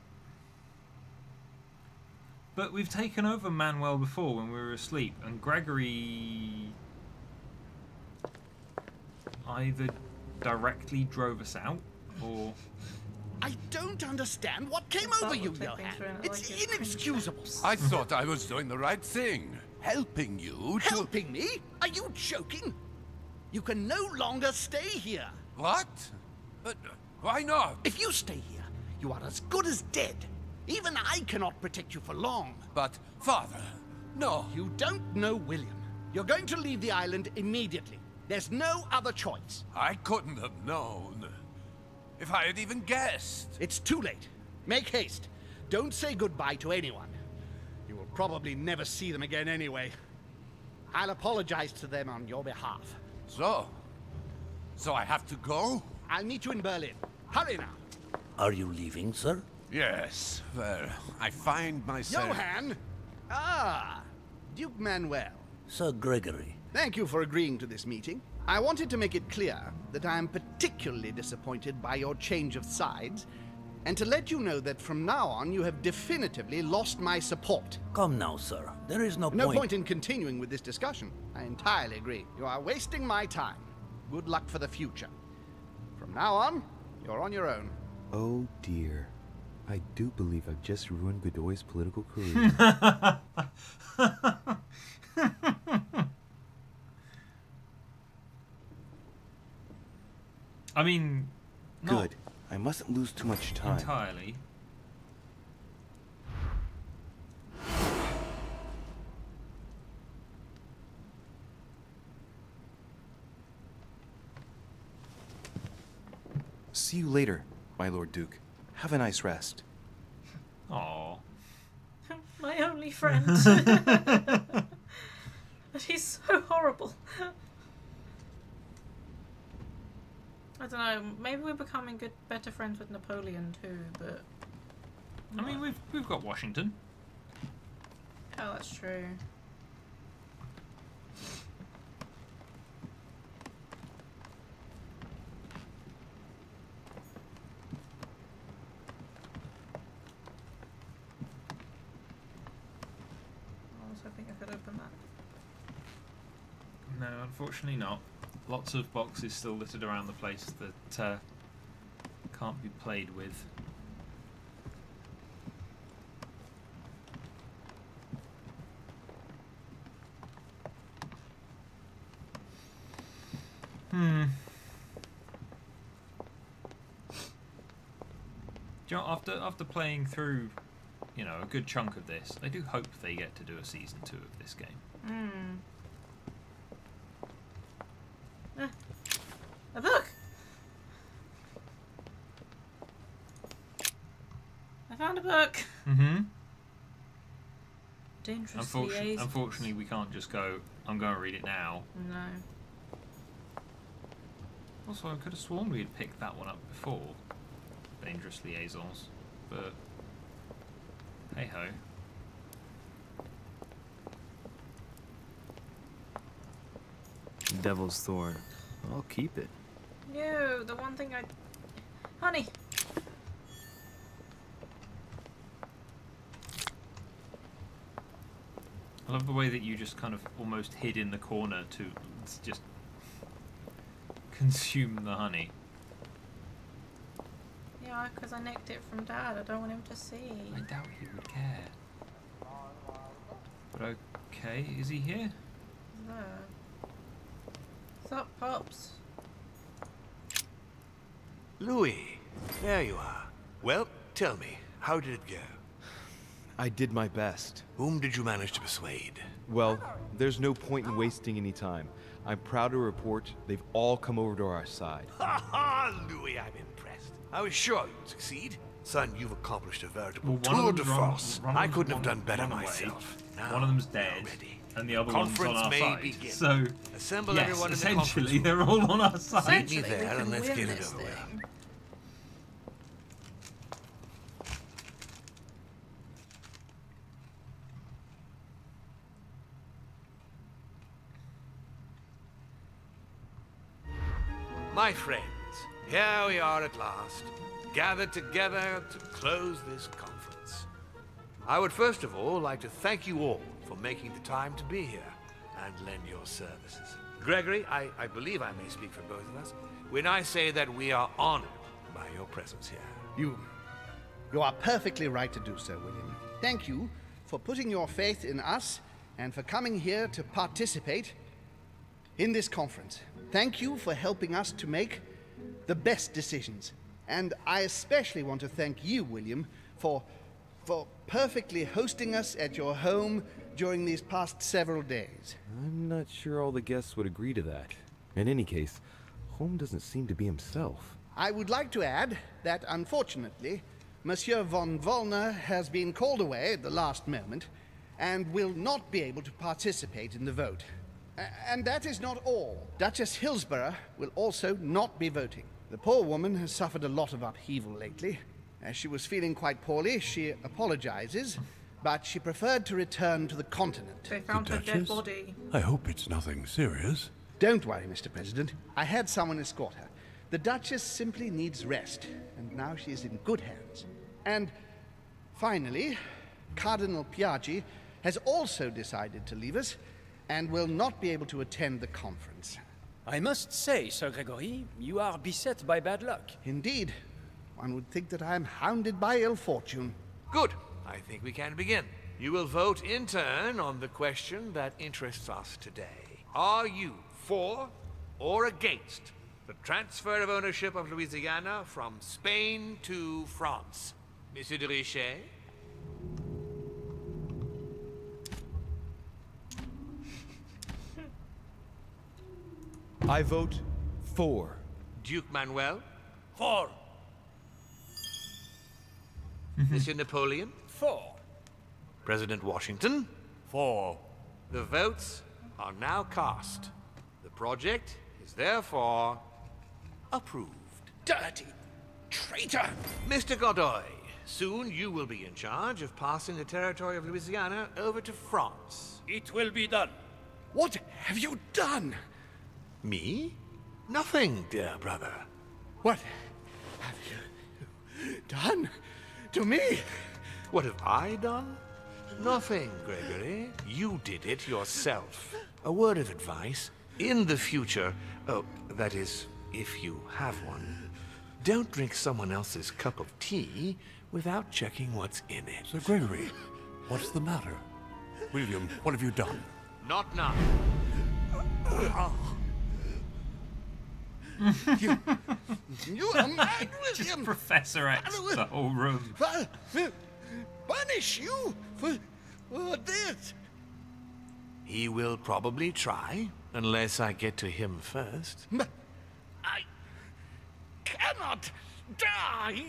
But we've taken over Manuel before when we were asleep, and Gregory either directly drove us out, or... I don't understand what came over you, Johann. It's inexcusable. I thought I was doing the right thing. Helping you to... Helping me? Are you joking? You can no longer stay here. What? But why not? If you stay here, you are as good as dead. Even I cannot protect you for long. But, Father, no. You don't know William. You're going to leave the island immediately. There's no other choice. I couldn't have known. If I had even guessed. It's too late. Make haste. Don't say goodbye to anyone. You will probably never see them again anyway. I'll apologize to them on your behalf. So I have to go? I'll meet you in Berlin. Hurry now. Are you leaving, sir? Yes. Well, I find myself... Johann! Ah, Duke Manuel. Sir Gregory. Thank you for agreeing to this meeting. I wanted to make it clear that I am particularly disappointed by your change of sides, and to let you know that from now on you have definitively lost my support. Come now, sir. There is no point... No point in continuing with this discussion. I entirely agree. You are wasting my time. Good luck for the future. From now on, you're on your own. Oh dear. I do believe I've just ruined Godoy's political career. I mean, not Good. I mustn't lose too much time. entirely. See you later, my Lord Duke. Have a nice rest. Aww. My only friend. But he's so horrible. I don't know, maybe we're becoming better friends with Napoleon too, but... I mean, we've got Washington. Oh, that's true. I was hoping I could open that. No, unfortunately not. Lots of boxes still littered around the place that can't be played with. Do you know, after playing through, you know, a good chunk of this, I do hope they get to do a season 2 of this game. A book! I found a book! Mm-hmm. Dangerous liaisons. Unfortunately, we can't just go, I'm going to read it now. No. Also, I could have sworn we had picked that one up before. Dangerous Liaisons. But, hey-ho. Devil's Thorn. I'll keep it. No, the one thing I... Honey! I love the way that you just kind of almost hid in the corner to just consume the honey. Yeah, because I nicked it from Dad. I don't want him to see. I doubt he would care. But okay, is he here? There. What's up, Pops? Louis, there you are. Well, tell me, how did it go? I did my best. Whom did you manage to persuade? Well, there's no point in wasting any time. I'm proud to report they've all come over to our side. Ha ha, Louis, I'm impressed. I was sure you'd succeed. Son, you've accomplished a veritable tour de force. I couldn't have done better myself. Now, one of them's dead, and the other one's on our side. Begin. So, assemble yes, everyone in the essentially, conference they're all on our side. Meet me there and let's get it over with. My friends, here we are at last, gathered together to close this conference. I would first of all like to thank you all for making the time to be here and lend your services. Gregory, I believe I may speak for both of us when I say that we are honored by your presence here. You are perfectly right to do so, William. Thank you for putting your faith in us and for coming here to participate in this conference. Thank you for helping us to make the best decisions. And I especially want to thank you, William, for perfectly hosting us at your home during these past several days. I'm not sure all the guests would agree to that. In any case, Holm doesn't seem to be himself. I would like to add that, unfortunately, Monsieur von Wollner has been called away at the last moment and will not be able to participate in the vote. And that is not all. Duchess Hillsborough will also not be voting. The poor woman has suffered a lot of upheaval lately. As she was feeling quite poorly, she apologizes, but she preferred to return to the continent. They found her dead body. I hope it's nothing serious. Don't worry, Mr. President. I had someone escort her. The Duchess simply needs rest, and now she is in good hands. And finally, Cardinal Piaggi has also decided to leave us and will not be able to attend the conference. I must say, Sir Gregory, you are beset by bad luck. Indeed. One would think that I am hounded by ill fortune. Good. I think we can begin. You will vote in turn on the question that interests us today. Are you for or against the transfer of ownership of Louisiana from Spain to France? Monsieur de Richet? I vote for. Duke Manuel? For. Monsieur Napoleon? For. President Washington? For. The votes are now cast. The project is therefore approved. Dirty traitor! Mr. Godoy, soon you will be in charge of passing the territory of Louisiana over to France. It will be done. What have you done? Me? Nothing, dear brother. What have you done to me? What have I done? Nothing, Gregory. You did it yourself. A word of advice. In the future, oh, that is, if you have one, don't drink someone else's cup of tea without checking what's in it. Sir Gregory, what's the matter? William, what have you done? Not now. You are mad, Just William! Professor X the whole room. Punish you for this! He will probably try, unless I get to him first. But I cannot die!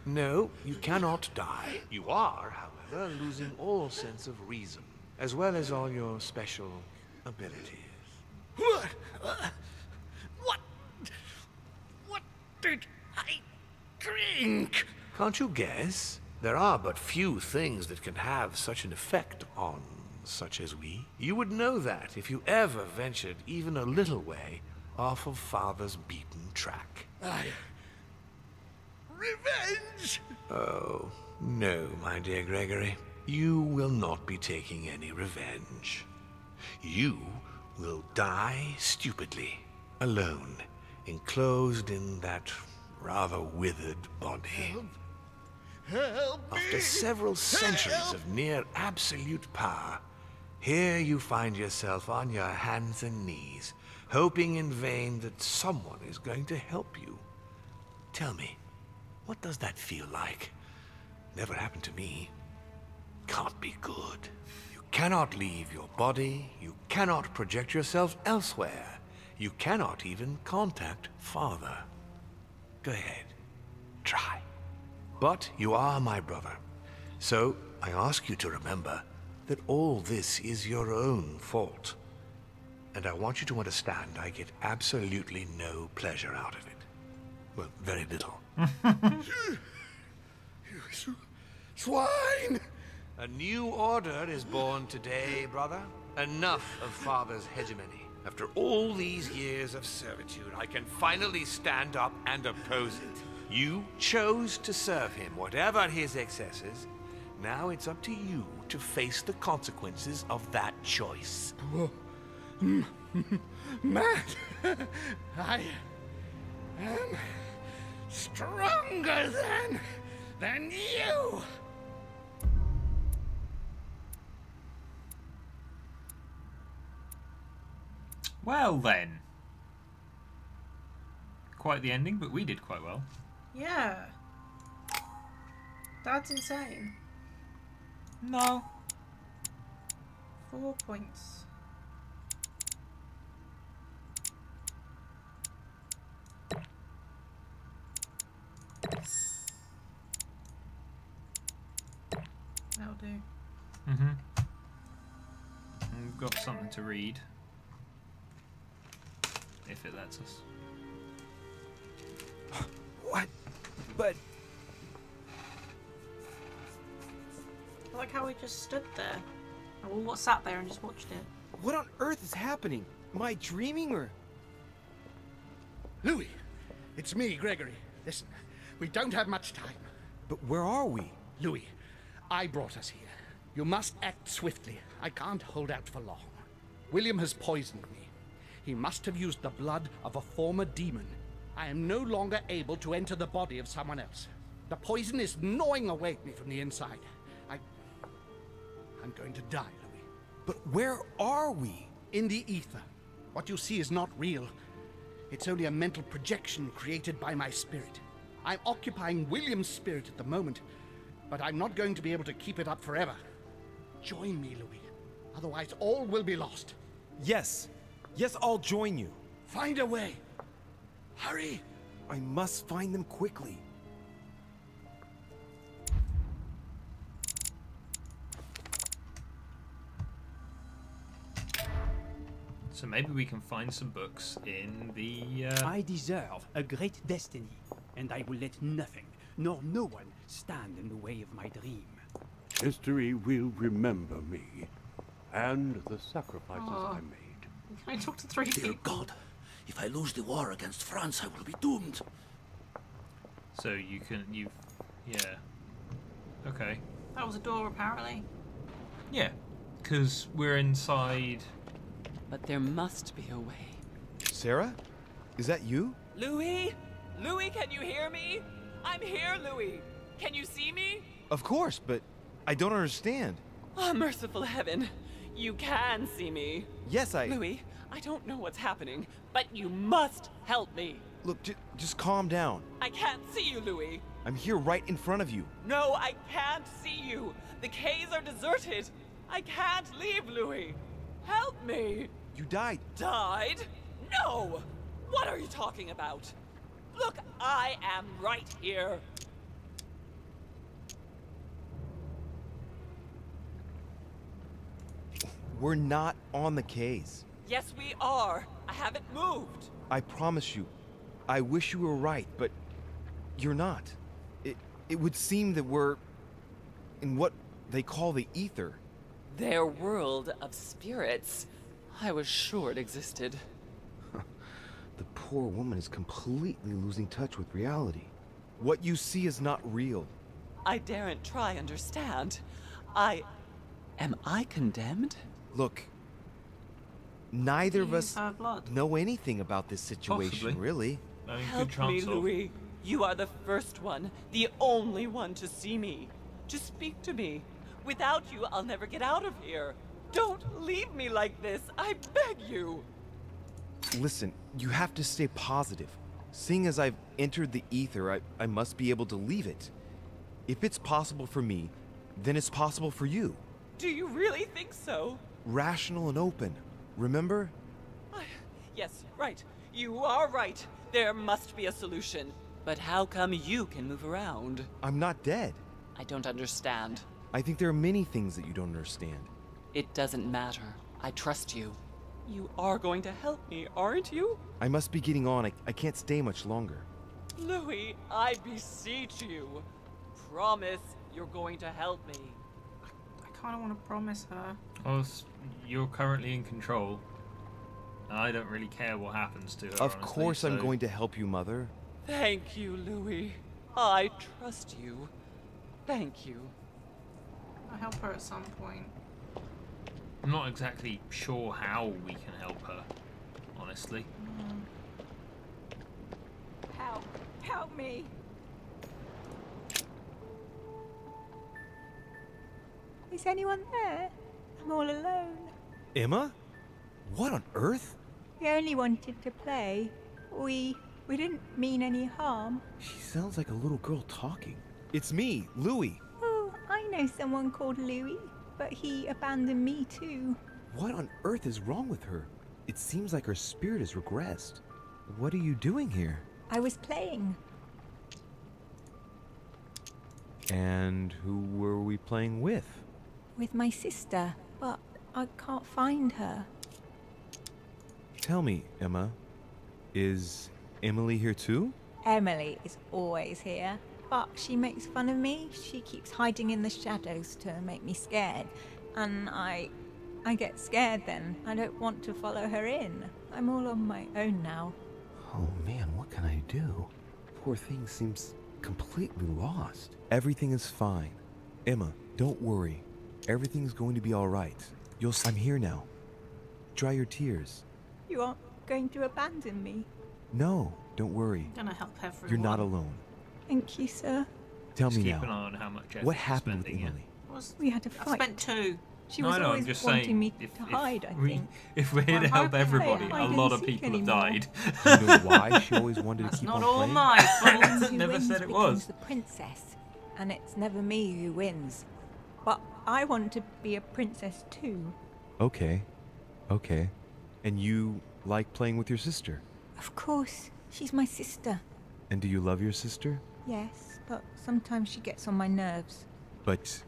No, you cannot die. You are, however, losing all sense of reason, as well as all your special abilities. What did I drink? Can't you guess? There are but few things that can have such an effect on such as we. You would know that if you ever ventured even a little way off of Father's beaten track. Revenge! Oh, no, my dear Gregory. You will not be taking any revenge. You will die stupidly, alone, enclosed in that rather withered body. Help After me! several centuries Help! of near absolute power, here you find yourself on your hands and knees, hoping in vain that someone is going to help you. Tell me, what does that feel like? Never happened to me. Can't be good. You cannot leave your body, you cannot project yourself elsewhere, you cannot even contact Father. Go ahead, try. But you are my brother, so I ask you to remember that all this is your own fault. And I want you to understand I get absolutely no pleasure out of it. Well, very little. You swine! A new order is born today, brother. Enough of Father's hegemony. After all these years of servitude, I can finally stand up and oppose it. You chose to serve him, whatever his excesses. Now it's up to you to face the consequences of that choice. Mad! I am stronger than you! Well then. Quite the ending, but we did quite well. Yeah. That's insane. No. 4 points. That'll do. Mm-hmm. We've got something to read. If it lets us. What? But... I like how we just stood there. Or what sat there and just watched it. What on earth is happening? Am I dreaming or... Louis, it's me, Gregory. Listen, we don't have much time. But where are we? Louis, I brought us here. You must act swiftly. I can't hold out for long. William has poisoned me. He must have used the blood of a former demon. I am no longer able to enter the body of someone else. The poison is gnawing away at me from the inside. I'm going to die, Louis. But where are we? In the ether. What you see is not real. It's only a mental projection created by my spirit. I'm occupying William's spirit at the moment, but I'm not going to be able to keep it up forever. Join me, Louis. Otherwise, all will be lost. Yes. Yes, I'll join you. Find a way. Hurry. I must find them quickly. So maybe we can find some books in the... I deserve a great destiny, and I will let nothing, nor no one, stand in the way of my dream. History will remember me, and the sacrifices I made. Can I talk to three Dear people? God, if I lose the war against France, I will be doomed. So yeah. Okay. That was a door, apparently. Yeah, because we're inside... But there must be a way. Sarah? Is that you? Louis? Louis, can you hear me? I'm here, Louis. Can you see me? Of course, but I don't understand. Oh, merciful heaven. You can see me. Yes, Louis, I don't know what's happening, but you must help me. Look, just calm down. I can't see you, Louis. I'm here right in front of you. No, I can't see you. The caves are deserted. I can't leave, Louis. Help me. You died. Died? No! What are you talking about? Look, I am right here. We're not on the K's. Yes, we are. I haven't moved. I promise you. I wish you were right, but you're not. It would seem that we're in what they call the ether. Their world of spirits. I was sure it existed. The poor woman is completely losing touch with reality. What you see is not real. I daren't try understand. Am I condemned? Look, neither of us blood. know anything about this situation, Possibly. really. I mean, Help good chance me, of. Louis. You are the first one, the only one to see me. Just speak to me. Without you, I'll never get out of here. Don't leave me like this, I beg you. Listen, you have to stay positive. Seeing as I've entered the ether, I must be able to leave it. If it's possible for me, then it's possible for you. Do you really think so? Rational and open, remember? Yes, right. You are right. There must be a solution. But how come you can move around? I'm not dead. I don't understand. I think there are many things that you don't understand. It doesn't matter. I trust you. You are going to help me, aren't you? I must be getting on. I can't stay much longer. Louis, I beseech you. Promise you're going to help me. I kind of want to promise her. Well, you're currently in control. And I don't really care what happens to her, Of honestly, course I'm so- going to help you, Mother. Thank you, Louis. I trust you. Thank you. I'll help her at some point. I'm not exactly sure how we can help her, honestly. Help. Help me. Is anyone there? I'm all alone. Emma? What on earth? We only wanted to play. We didn't mean any harm. She sounds like a little girl talking. It's me, Louis. Oh, I know someone called Louis, but he abandoned me too. What on earth is wrong with her? It seems like her spirit has regressed. What are you doing here? I was playing. And who were we playing with? With my sister, but I can't find her. Tell me, Emma, is Emily here too? Emily is always here, but she makes fun of me. She keeps hiding in the shadows to make me scared, and I get scared then. I don't want to follow her in. I'm all on my own now. Oh man, what can I do? Poor thing seems completely lost. Everything is fine. Emma, don't worry. Everything's going to be all right. I'm here now. Dry your tears. You going to abandon me? No, don't worry. I'm gonna help everyone. You're not alone. Thank you, sir. Tell Just me keep now. an eye on how much effort What you're happened with spending, Emily? We had a I fight. spent 2. She No, was I know, I'm always just wanting saying, me if- to if hide, I we- think. If we're here to I'm help hoping everybody, I a didn't lot of seek people have anymore. died. Do you know why she always wanted to That's keep not on all playing? my fault. Who Never wins said it becomes was. the princess, and it's never me who wins. But I want to be a princess too. Okay. Okay. And you like playing with your sister? Of course, she's my sister. And do you love your sister? Yes, but sometimes she gets on my nerves. But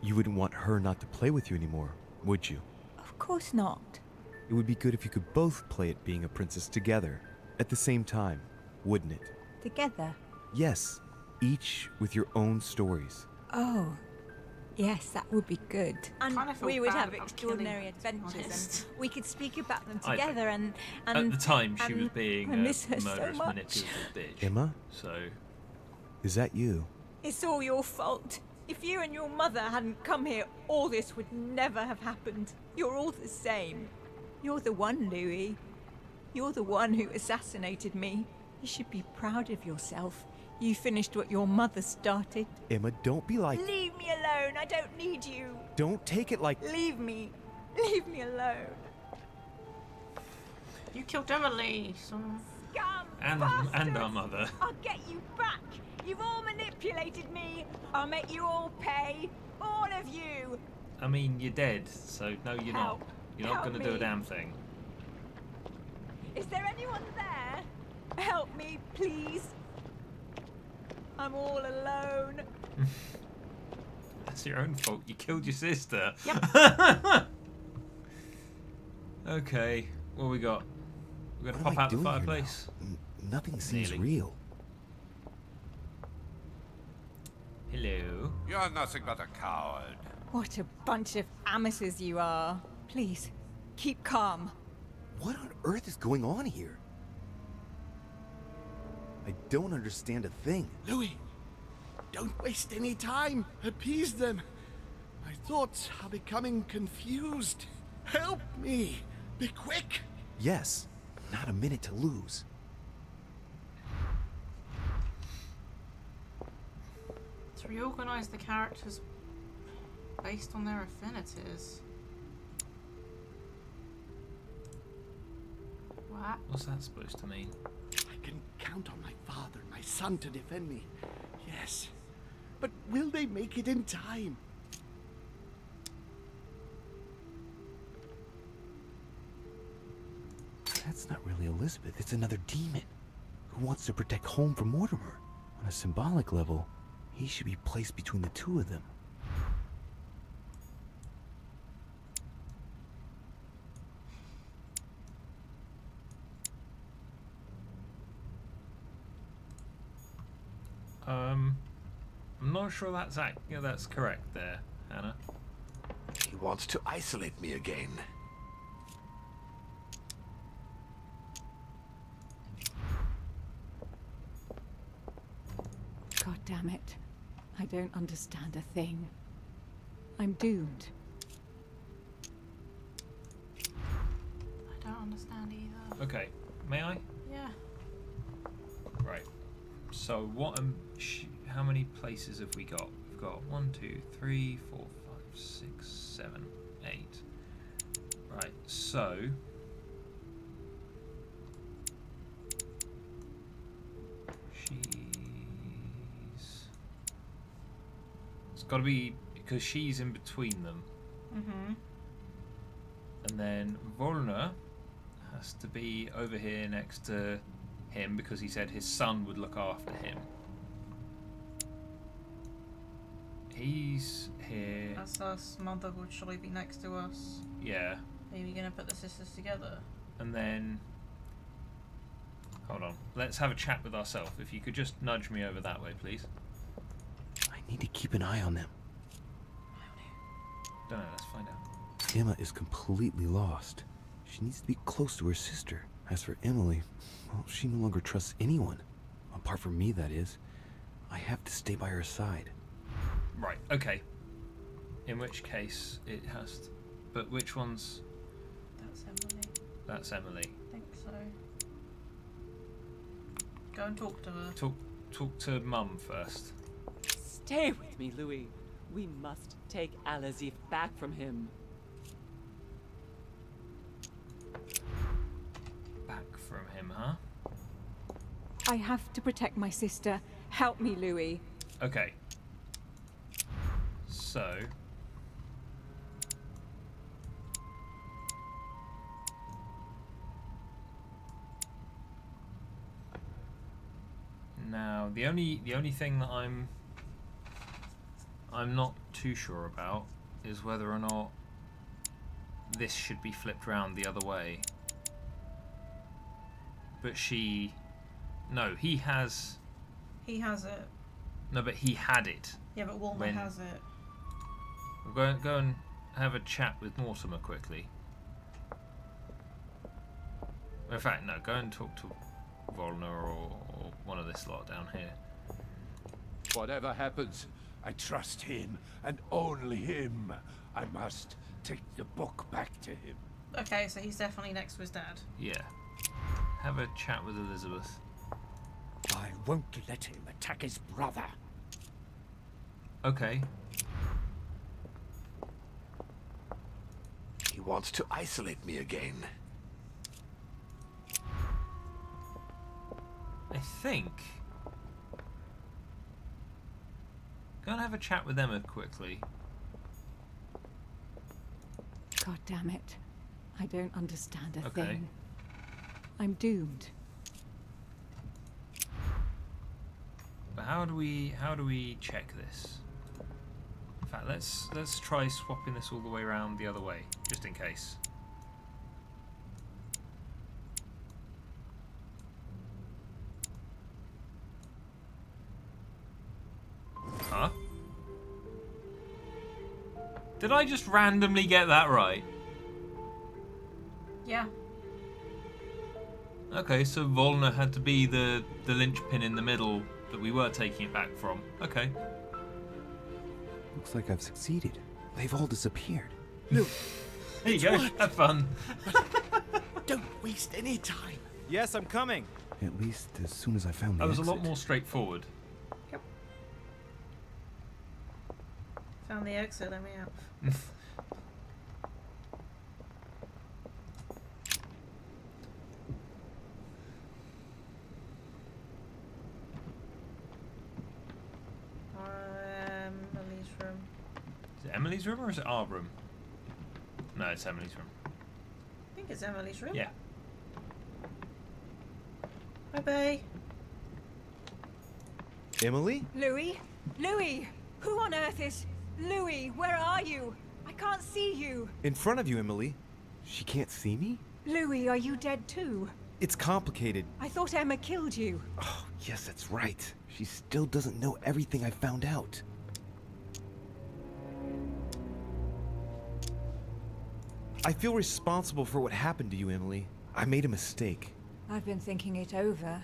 you wouldn't want her not to play with you anymore, would you? Of course not. It would be good if you could both play at being a princess together, at the same time, wouldn't it? Together. Yes, each with your own stories. Oh, yes, that would be good. And Kinda feel we would bad have about extraordinary killing her, to be adventures, honest. and we could speak about them I don't- together. And At the time, she was and being I a miss her so murderous, much. manipulative bitch. Emma? So, Is that you? It's all your fault. If you and your mother hadn't come here, all this would never have happened. You're all the same. You're the one, Louis. You're the one who assassinated me. You should be proud of yourself. You finished what your mother started. Emma, don't be like... Leave me alone. I don't need you. Don't take it like... Leave me. Leave me alone. You killed Emily, so... Scum! and our bastards! mother. I'll get you back. You've all manipulated me. I'll make you all pay. All of you. I mean, you're dead, so no, you're not. Help. You're not Help going to do a me. damn thing. Is there anyone there? Help me, please. I'm all alone. That's your own fault. You killed your sister. Yep. Okay, what we got? We're going to What pop am I out the doing here fireplace. now? Nothing seems Nearly. real. Hello. You're nothing but a coward. What a bunch of amateurs you are. Please, keep calm. What on earth is going on here? I don't understand a thing. Louis, don't waste any time. Appease them. My thoughts are becoming confused. Help me. Be quick. Yes, not a minute to lose. To reorganise the characters based on their affinities. What? What's that supposed to mean? I can count on my father and my son to defend me. Yes. But will they make it in time? That's not really Elizabeth. It's another demon who wants to protect home from Mortimer. On a symbolic level, he should be placed between the two of them. I'm not sure that's correct there, Hannah. He wants to isolate me again. God damn it. I don't understand a thing. I'm doomed. I don't understand either. Okay, may I? Yeah. Right. So what? How many places have we got? We've got 1, 2, 3, 4, 5, 6, 7, 8. Right. So. It's got to be because she's in between them. Mm-hmm. And then Volna has to be over here next to him because he said his son would look after him. He's here. That's us. Mother would surely be next to us. Yeah. Are we gonna put the sisters together? And then. Hold on. Let's have a chat with ourselves. If you could just nudge me over that way, please. I need to keep an eye on them. Don't know. Let's find out. Emma is completely lost. She needs to be close to her sister. As for Emily, well, she no longer trusts anyone. Apart from me, that is. I have to stay by her side. Right. Okay. In which case, it has to. But which one's. That's Emily. That's Emily. Thanks. So go and talk to her. Talk to Mum first. Stay with me, Louis. We must take Al-Azif back from him. Back from him, huh? I have to protect my sister. Help me, Louis. Okay. So. Now, the only thing that I'm not too sure about is whether or not this should be flipped round the other way. But no, he has. He has it. No, but he had it. Yeah, but Walmer has it. We'll go and have a chat with Mortimer quickly. In fact, no, go and talk to Volner or one of this lot down here. Whatever happens, I trust him, and only him. I must take the book back to him. Okay, so he's definitely next to his dad. Yeah. Have a chat with Elizabeth. I won't let him attack his brother. Okay. He wants to isolate me again. I think. Go and have a chat with Emma quickly. God damn it. I don't understand a Okay. thing. I'm doomed. But how do we check this? In fact, let's try swapping this all the way around the other way, just in case. Huh? Did I just randomly get that right? Yeah. Okay, so Volner had to be the linchpin in the middle that we were taking it back from. Okay. Looks like I've succeeded. They've all disappeared. Look, there you go. Have fun. don't waste any time. Yes, I'm coming. At least as soon as I found the That was exit. a lot more straightforward. Yep. Found the exit, let me out. Emily's room. Is it Emily's room or is it our room? No, it's Emily's room. I think it's Emily's room. Yeah. Hi, Bay. Emily? Louis? Louis! Who on earth is... Louis, where are you? I can't see you. In front of you, Emily. She can't see me? Louis, are you dead too? It's complicated. I thought Emma killed you. Oh, yes, that's right. She still doesn't know everything I found out. I feel responsible for what happened to you, Emily. I made a mistake. I've been thinking it over.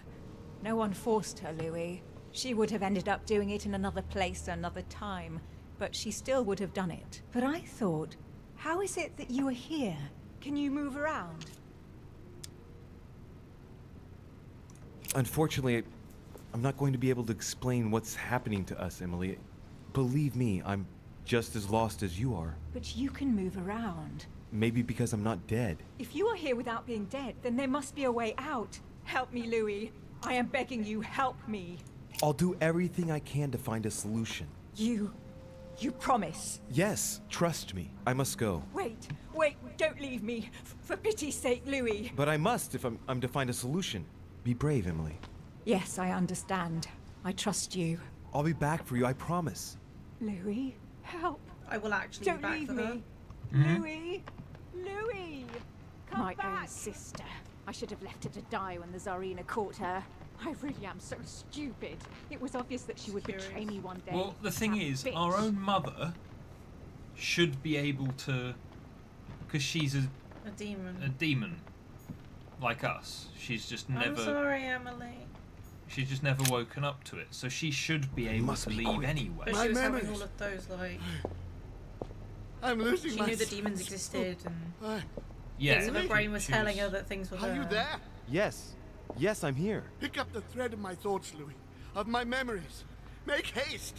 No one forced her, Louis. She would have ended up doing it in another place, another time, but she still would have done it. But I thought, how is it that you are here? Can you move around? Unfortunately, I'm not going to be able to explain what's happening to us, Emily. Believe me, I'm just as lost as you are. But you can move around. Maybe because I'm not dead. If you are here without being dead, then there must be a way out. Help me, Louis. I am begging you, help me. I'll do everything I can to find a solution. You promise? Yes, trust me. I must go. Wait, don't leave me. For pity's sake, Louis. But I must if I'm to find a solution. Be brave, Emily. Yes, I understand. I trust you. I'll be back for you, I promise. Louis, help. I will actually Don't be back leave for me. her. Louis! Louis! Come My back! own sister. I should have left her to die when the Tsarina caught her. I really am so stupid. It was obvious that she would betray me one day. Well, the thing That is, bitch. our own mother should be able to, because she's A demon. a demon, like us. She's just I'm never. sorry, Emily. She's just never woken up to it, so she should be able to leave anyway. But she was having all of those, like... I'm losing She my knew the demons existed, and... Yeah. So the brain was telling her that things were Are you there? Yes. Yes, I'm here. Pick up the thread of my thoughts, Louis. Of my memories. Make haste!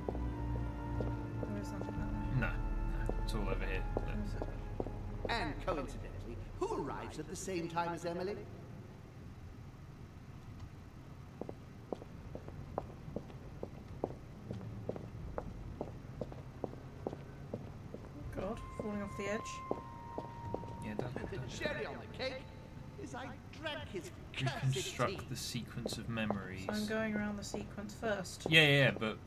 There is nothing like No, it's all over here. And coincidentally, who arrives at the same time as Emily? that. God, falling off the edge. Yeah, don't. And the cherry on the cake is I drank his cursed Reconstruct tea. the sequence of memories. So I'm going around the sequence first. Yeah, but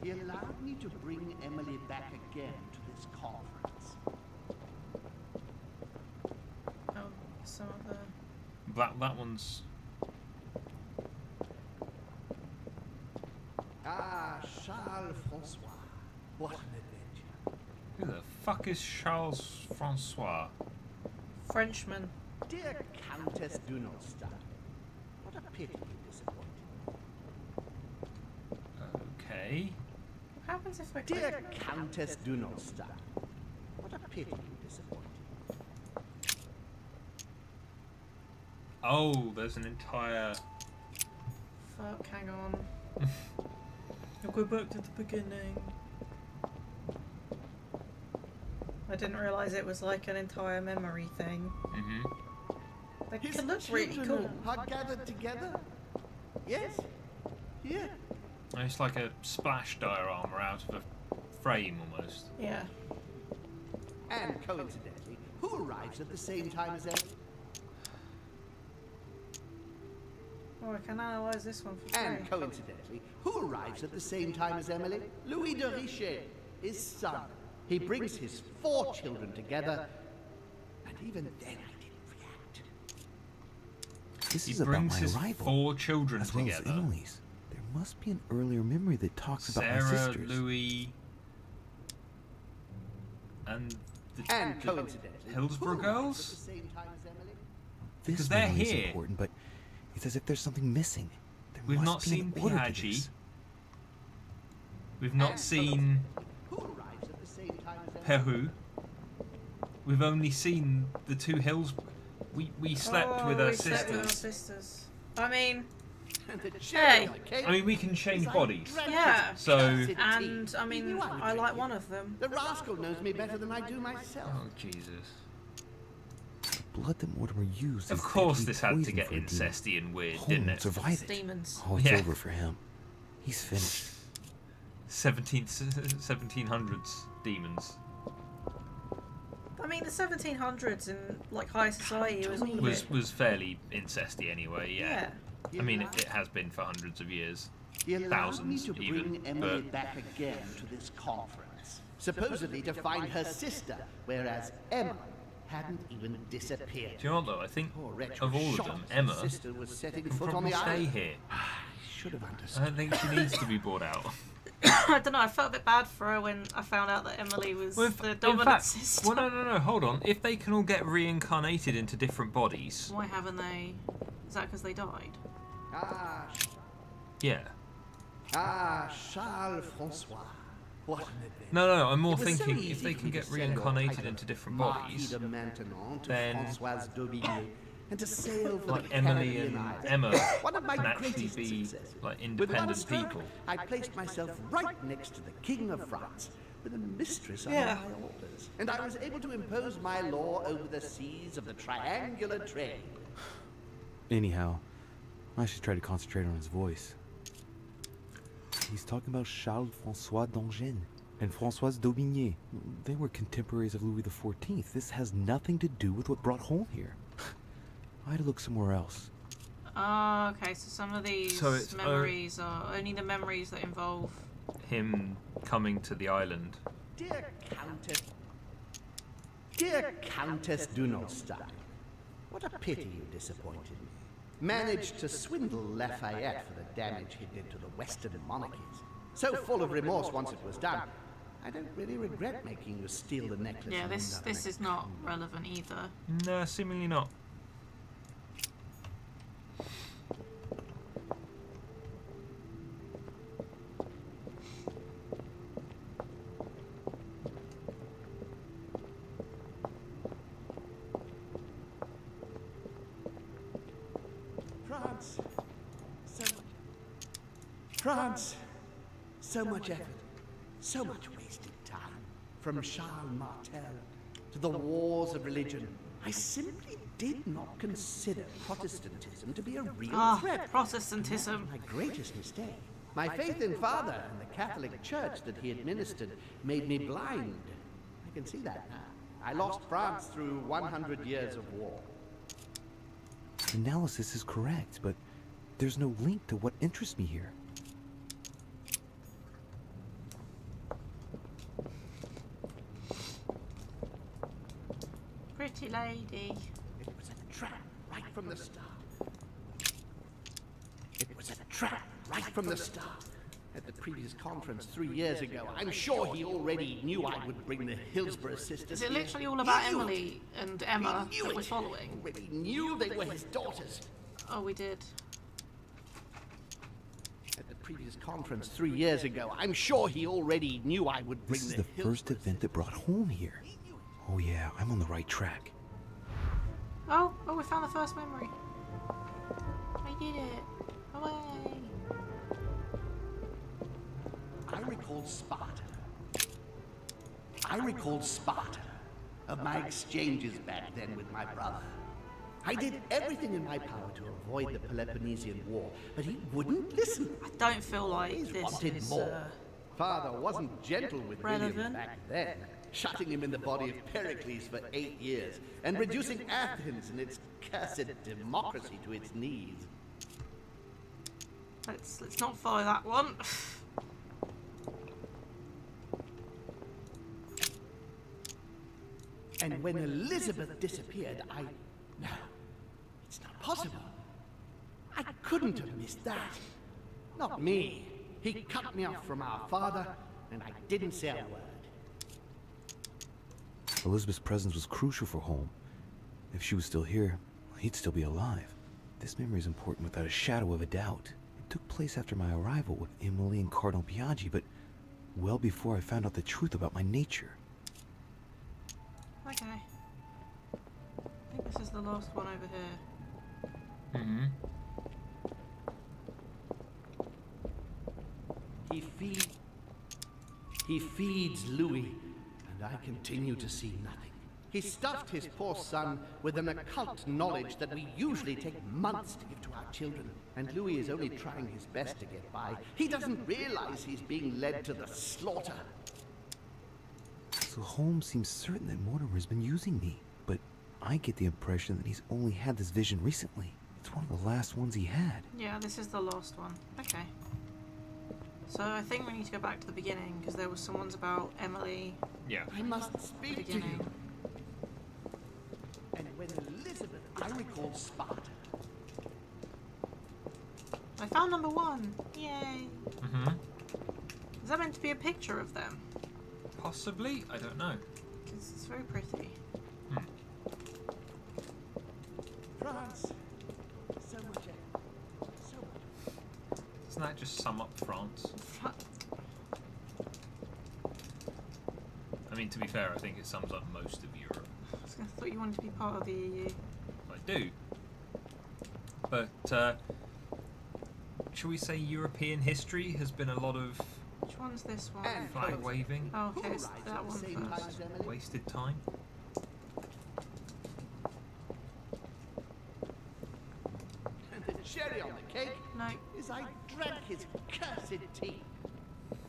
He allowed me to bring Emily back again to this conference. Oh, some of the... that one's. Ah, Charles Francois. What an adventure. Who the fuck is Charles Francois? Frenchman. Dear Countess Dunostar, what a pity you disappointed. Okay. What happens if I click? Dear Countess Dunostar, what a pity you disappointed. Oh, there's an entire. Fuck, hang on. I'll go back to the beginning. I didn't realise it was like an entire memory thing. Mm-hmm. That His could look really children cool. are gathered together. Yes. Here. It's like a splash diorama out of a frame almost. Yeah. And coincidentally, who arrives at the same time as Emily? Oh, I can analyse this one for free. And coincidentally, who arrives at the same time as Emily? Louis de Richet, his son. He brings his 4 children together, and even then I didn't react. This He is about brings my his arrival, 4 children as well as together. Emily's. There must be an earlier memory that talks about my Sarah, sisters. Louis, and the And coincidentally, Hillsborough who arrives at girls? the same time as Emily? This because they're memory is here. important, but it's as if there's something missing. There We've must not be seen an order to Piaggi. this. We've not seen Who arrives at the same time as Emily? Peru. We've only seen the 2 hills. We slept with our we slept with our sisters. sisters. I mean, And the Hey. cherry on the cake I mean, we can change is I bodies. drank Yeah. his So- cursed tea. and I He mean, knew I would I drink like it. one of them. The rascal knows me better than I do myself. Oh Jesus! Blood that Mortimer used. Of is course, deadly this had to poison get for a demon. incesty and weird, Home didn't won't it? survive It's it. demons. Oh, it's Yeah. over for him. He's finished. 1700s demons I mean, the 1700s in like high society was all a bit. was fairly incesty anyway. Yeah. Yeah. I mean, it has been for hundreds of years, He allowed me thousands to bring even. Emily But back again to this conference, supposedly to find her sister, whereas Emma hadn't even disappeared. do you know what though? I think Poor wretch of was all of shocked them, as her Emma sister was setting can foot on probably the stay island. here. Should have I understood. don't think she needs to be brought out. I don't know. I felt a bit bad for her when I found out that Emily was Well, the in dominant fact, sister. well, no, hold on. If they can all get reincarnated into different bodies, Why haven't they? Is that because they died? yeah. Charles Francois. What an adventure. No, I'm more It was so thinking easy if they for can me to get sell your reincarnated title into different Marquis bodies, de Maintenon to then Françoise d'Aubigné, and to sail for like the Emily Caribbean and Islands. Emma One of my can actually greatest be successes. like With one independent stroke, people. I placed myself right next to the King of France, with a mistress Yeah. under my orders, and I was able to impose my law over the seas of the triangular trade. Anyhow, I should try to concentrate on his voice. He's talking about Charles François d'Angennes and Françoise d'Aubigné. They were contemporaries of Louis XIV. This has nothing to do with what brought home here. I had to look somewhere else. Oh, okay. So some of these So it's, memories are only the memories that involve. Him coming to the island. Dear Countess Dunostar, what a pity you disappointed me. Managed to swindle Lafayette for the damage he did to the Western monarchies. So full of remorse once it was done, I don't really regret making you steal the necklace. Yeah, and this end up this in is not relevant either. No, seemingly not. France. France. So much effort. So much wasted time. From Charles Martel to the wars of religion. I simply did not consider Protestantism to be a real threat. Protestantism. My greatest mistake. My faith in Father and the Catholic Church that he administered made me blind. I can see that now. I lost France through 100 years of war. Analysis is correct, but there's no link to what interests me here. Pretty lady. It was a trap right from the start. It was a trap right from the start. At the previous conference 3 years ago, I'm sure he already knew I would bring the Hillsborough sisters. Is it here. literally all about He knew Emily and Emma He knew that we're it. following? Already knew they were his daughters. Oh, we did. At the previous conference 3 years ago, I'm sure he already knew I would bring This is the the first event that brought home here. Oh yeah, I'm on the right track. Oh, we found the first memory. I did it. Away. I recalled Sparta. I recalled Sparta of my exchanges back then with my brother. I did everything in my power to avoid the Peloponnesian War, but he wouldn't listen. I don't feel like He this wanted is more. Father wasn't gentle with William relevant. back then, shutting him in the body of Pericles for 8 years and reducing Athens and its cursed democracy to its knees. Let's not follow that one. And when Elizabeth disappeared, No, it's not possible. I couldn't have missed that. Not me. He cut me off from our father, and I didn't say a word. Elizabeth's presence was crucial for Holm. If she was still here, he'd still be alive. This memory is important without a shadow of a doubt. It took place after my arrival with Emily and Cardinal Biaggi, but well before I found out the truth about my nature. Okay. I think this is the last one over here. Mm-hmm. He feeds Louis, and I continue to see nothing. He stuffed his poor son with an occult knowledge that we usually take months to give to our children, and Louis is only trying his best to get by. He doesn't realize he's being led to the slaughter. So Holmes seems certain that Mortimer has been using me, but I get the impression that he's only had this vision recently. It's one of the last ones he had. Yeah, this is the last one. Okay. So I think we need to go back to the beginning, because there was some ones about Emily. Yeah. I must speak to you. And when Elizabeth, I recalled Sparta. I found number 1. Yay. Mm-hmm. Is that meant to be a picture of them? Possibly? I don't know. Because it's very pretty. France. So much. So much. Doesn't that just sum up France? I mean, to be fair, I think it sums up most of Europe. I thought you wanted to be part of the EU. I do. But, shall we say European history has been a lot of Which one's this one? flag waving? Oh, okay, it's that one first. Wasted time? And the cherry on the cake No. is I drank his cursed tea.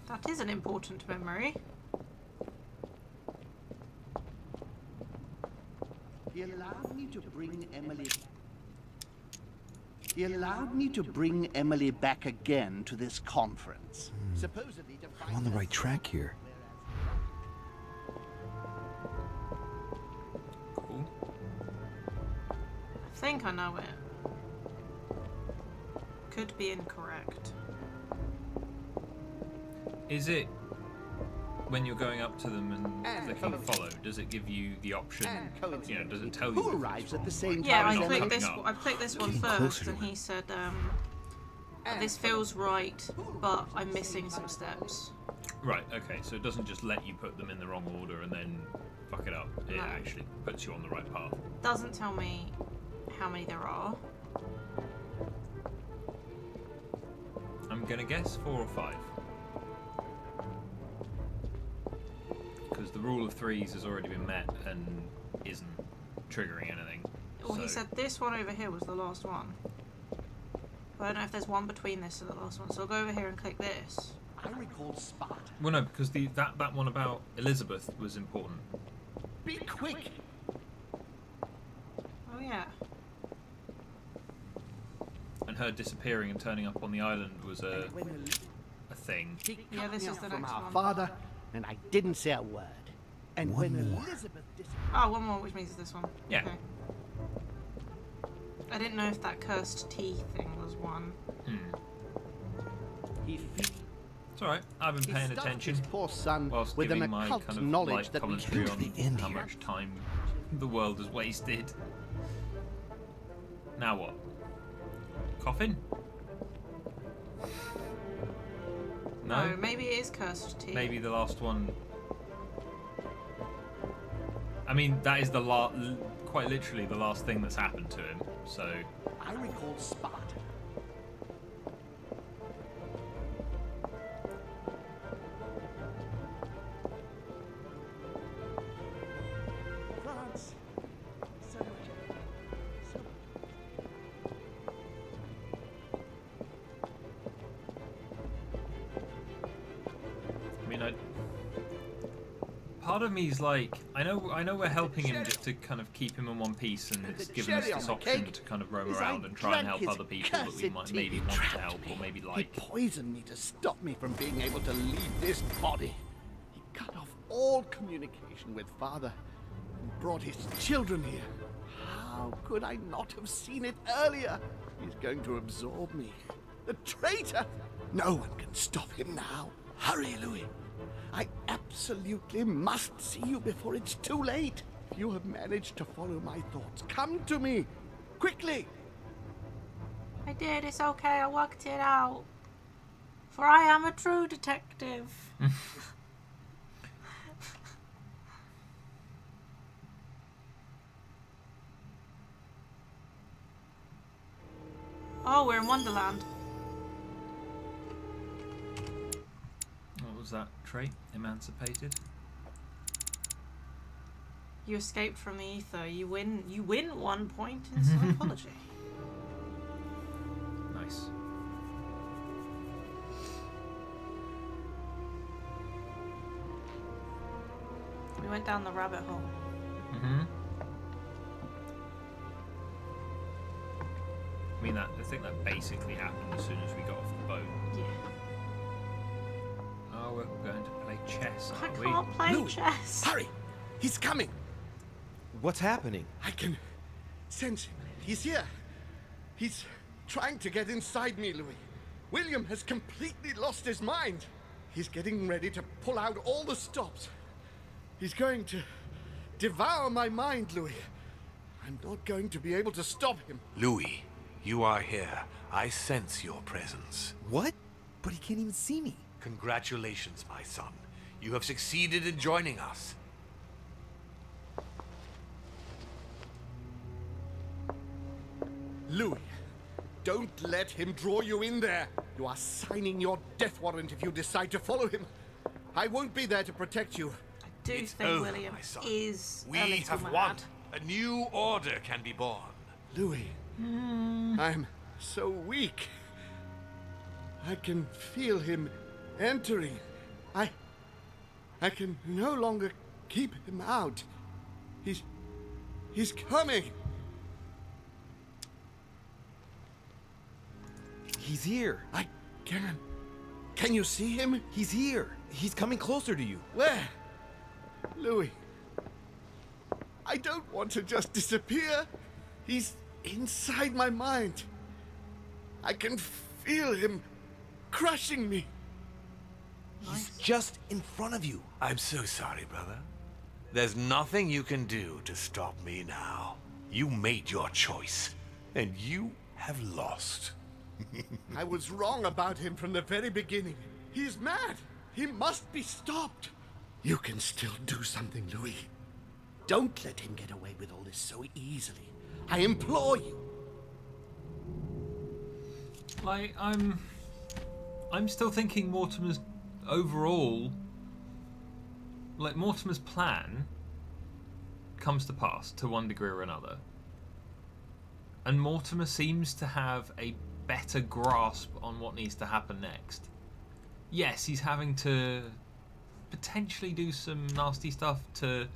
That is an important memory. He allowed me to bring Emily. He allowed me to bring Emily back again to this conference. Supposedly to I'm on the right track here. Cool. I think I know it. Could be incorrect. Is it when you're going up to them and And clicking coincidence. follow? Does it give you the option? And You know, does it tell you? Who if it's arrives at wrong the same Yeah, time? I as not clicked coming this. up. I clicked this one Getting closer first, to and he said, "This feels right, but I'm missing some steps." Right. Okay. So it doesn't just let you put them in the wrong order and then fuck it up. It No. actually puts you on the right path. Doesn't tell me how many there are. gonna guess 4 or 5. Because the rule of threes has already been met and isn't triggering anything. Well, he So- said this one over here was the last one. But I don't know if there's one between this and the last one, so I'll go over here and click this. I recall Sparta. Well, no, because that one about Elizabeth was important. Be quick! Oh yeah. And her disappearing and turning up on the island was a thing. Yeah, this me is off the from next our one. father, and I didn't say a word. And One when more. Elizabeth Oh, one more, which means it's this one. Yeah. Okay. I didn't know if that cursed tea thing was one. It's alright, I've been He paying stuffed attention his poor son whilst with an giving my occult kind of knowledge light that we commentary can't on be in how here. much time the world has wasted. Now what? Coffin? No? Maybe it is cursed tea. Maybe the last one. I mean, that is the quite literally the last thing that's happened to him. So I recall Sparta. France. So much. So I mean, part of me is like, I know we're helping him just to kind of keep him in one piece, and it's given us cherry on this the option cake to kind of roam is around I and try and drank help his other people that we cursed might tea. maybe He want to trapped help or me. maybe He like. poisoned me to stop me from being able to leave this body. He cut off all communication with father and brought his children here. How could I not have seen it earlier? He's going to absorb me. The traitor! No one can stop him now. Hurry, Louis. I absolutely must see you before it's too late. If you have managed to follow my thoughts, come to me. Quickly! I did, it's okay, I worked it out. For I am a true detective. Oh, we're in Wonderland. What was that trait? Emancipated. You escaped from the ether. You win 1 point in psychology. Nice. We went down the rabbit hole. Mm-hmm. I mean, I think that basically happened as soon as we got off the boat. Yeah. Oh, we're going to play chess, I aren't we? can't play Louis, chess. Hurry! He's coming! What's happening? I can sense him. He's here. He's trying to get inside me, Louis. William has completely lost his mind. He's getting ready to pull out all the stops. He's going to devour my mind, Louis. I'm not going to be able to stop him. Louis, you are here. I sense your presence. What? But he can't even see me. Congratulations, my son. You have succeeded in joining us. Louis, don't let him draw you in there. You are signing your death warrant if you decide to follow him. I won't be there to protect you. I do It's think over, William my son. is We a little have mad. won. A new order can be born. Louis, I'm so weak. I can feel him entering. I can no longer keep him out. He's coming. He's here. I can. Can you see him? He's here. He's coming closer to you. Where? Louis. I don't want to just disappear. He's inside my mind. I can feel him crushing me. He's just in front of you. I'm so sorry, brother. There's nothing you can do to stop me now. You made your choice, and you have lost. I was wrong about him from the very beginning. He's mad. He must be stopped. You can still do something, Louis. Don't let him get away with all this so easily. I implore you. Like, I'm still thinking Mortimer's overall, like Mortimer's plan comes to pass to one degree or another. And Mortimer seems to have a better grasp on what needs to happen next. Yes, he's having to potentially do some nasty stuff to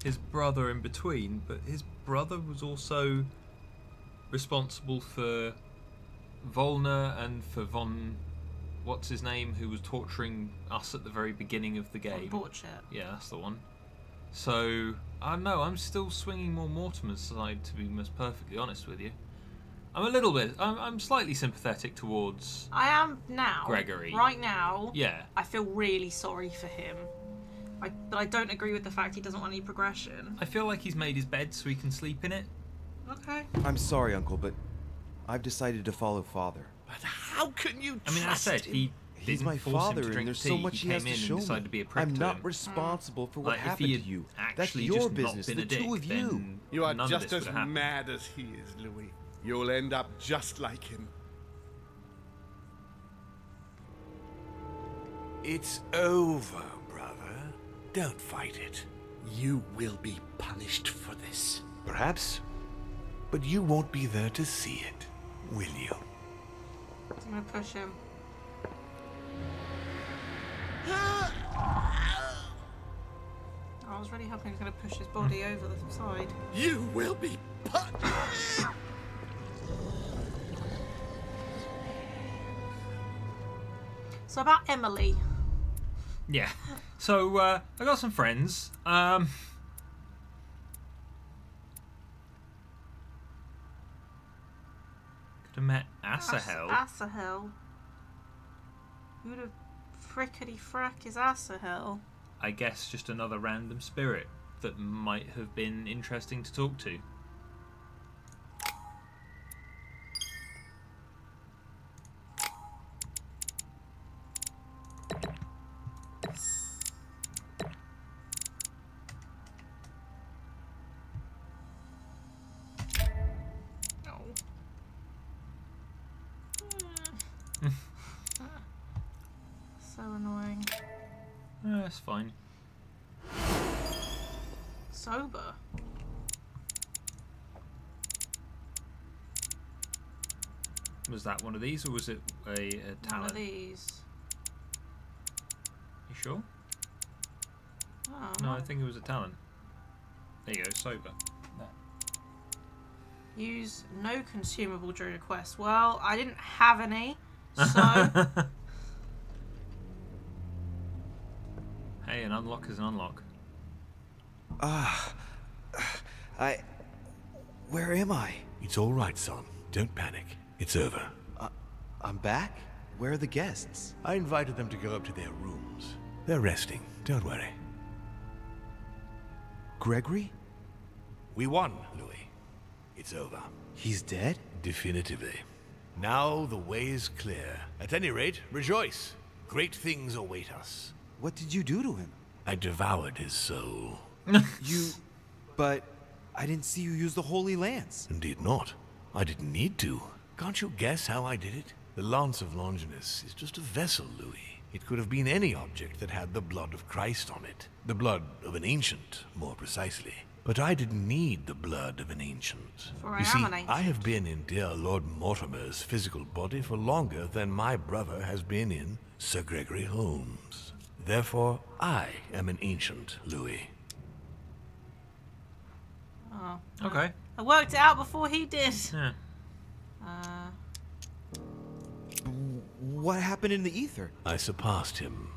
his brother in between, but his brother was also responsible for Volna and for Von... what's his name, who was torturing us at the very beginning of the game. Borchet. Yeah, that's the one. So, I don't know, I'm still swinging more Mortimer's side, to be most perfectly honest with you. I'm slightly sympathetic towards... I am now. Gregory. Right now. Yeah. I feel really sorry for him. But I don't agree with the fact he doesn't want any progression. I feel like he's made his bed so he can sleep in it. Okay. I'm sorry, Uncle, but I've decided to follow Father. But how can you I mean, as I said, him? He's didn't my force father, him to drink and there's tea. so much he has came to in show and decided me. to be a prick I'm to not him. responsible for what Like, if he happened had to you. That's actually your just not business, been the a dick, two of you. then You are none of just this as would have happened. mad as he is, Louis. You'll end up just like him. It's over, brother. Don't fight it. You will be punished for this. Perhaps, but you won't be there to see it, will you? I'm gonna push him. I was really hoping he was gonna push his body over the side. You will be punished. So about Emily. Yeah. So, I got some friends. Could have met Asahel. Asahel. Who the frickety frack is Asahel? I guess just another random spirit that might have been interesting to talk to. So annoying. That's fine. Sober. Was that one of these, or was it a talent? One of these. You sure? Oh, No, I think it was a talent. There you go, sober. Use no consumable during a quest. Well, I didn't have any, so... Hey, an unlock is an unlock. Where am I? It's all right, son. Don't panic. It's over. I'm back? Where are the guests? I invited them to go up to their rooms. They're resting. Don't worry. Gregory? We won, Louis. It's over. He's dead? Definitively. Now the way is clear. At any rate, rejoice. Great things await us. What did you do to him? I devoured his soul. But I didn't see you use the Holy Lance. Indeed not. I didn't need to. Can't you guess how I did it? The Lance of Longinus is just a vessel, Louis. It could have been any object that had the blood of Christ on it. The blood of an ancient, more precisely. But I didn't need the blood of an ancient. For I You see, am an ancient. I have been in dear Lord Mortimer's physical body for longer than my brother has been in Sir Gregory Holmes. Therefore, I am an ancient, Louis. Oh. Okay. I worked it out before he did. Yeah. What happened in the ether? I surpassed him.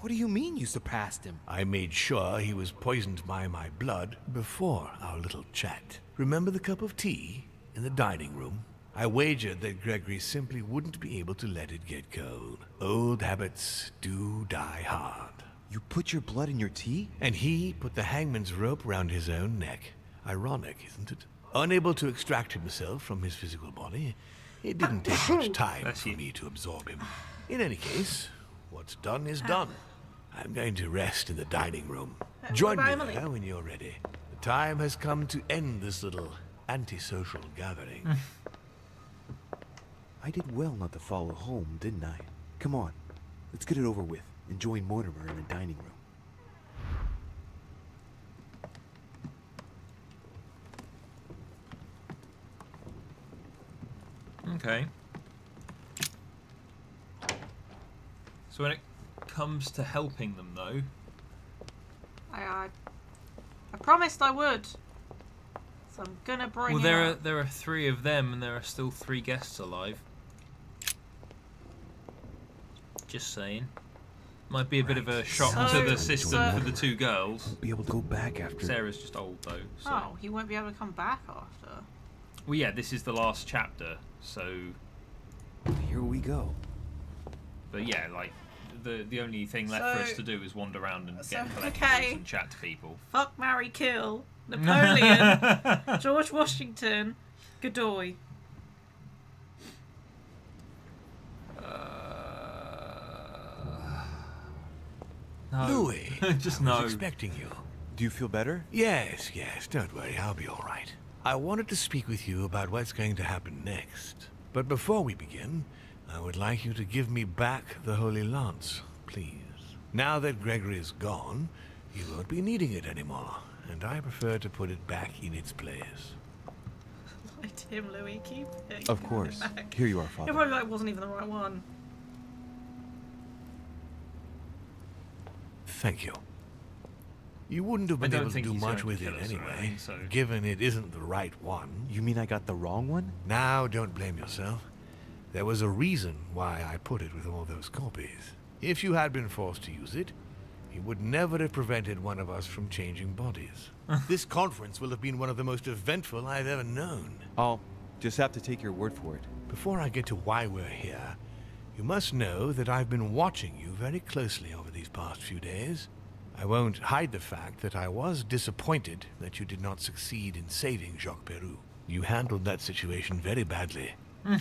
What do you mean you surpassed him? I made sure he was poisoned by my blood before our little chat. Remember the cup of tea in the dining room? I wagered that Gregory simply wouldn't be able to let it get cold. Old habits do die hard. You put your blood in your tea? And he put the hangman's rope round his own neck. Ironic, isn't it? Unable to extract himself from his physical body, it didn't take much time for me to absorb him. In any case, what's done is done. I'm going to rest in the dining room. Join me Emily? there when you're ready. The time has come to end this little antisocial gathering. I did well not to follow home, didn't I? Come on, let's get it over with and join Mortimer in the dining room. Okay. So when it comes to helping them, though, I promised I would. So I'm gonna bring. well, there are 3 of them, and there are still 3 guests alive. Just saying. Might be a bit of a shock to the system for the 2 girls. Be able to go back after. Sarah's just old though. So. Oh, he won't be able to come back after. Well, yeah, this is the last chapter, so. Here we go. But yeah, like the only thing left for us to do is wander around and get collectibles and chat to people. Fuck, marry, kill. Napoleon, George Washington, Godoy. No. Louis, just I was no. expecting you. Do you feel better? Yes, don't worry, I'll be all right. I wanted to speak with you about what's going to happen next. But before we begin, I would like you to give me back the Holy Lance, please. Now that Gregory is gone, you won't be needing it anymore, and I prefer to put it back in its place. Lied to him, Louis. Keep it. Of course. Here you are, Father. It probably like wasn't even the right one. Thank you. You wouldn't have been I don't able to think do he's much going to with kill it us or anyway, anything, so- given it isn't the right one. You mean I got the wrong one? Now, don't blame yourself. There was a reason why I put it with all those copies. If you had been forced to use it, he would never have prevented one of us from changing bodies. This conference will have been one of the most eventful I've ever known. I'll just have to take your word for it. Before I get to why we're here, you must know that I've been watching you very closely over these past few days. I won't hide the fact that I was disappointed that you did not succeed in saving Jacques Peroux. You handled that situation very badly.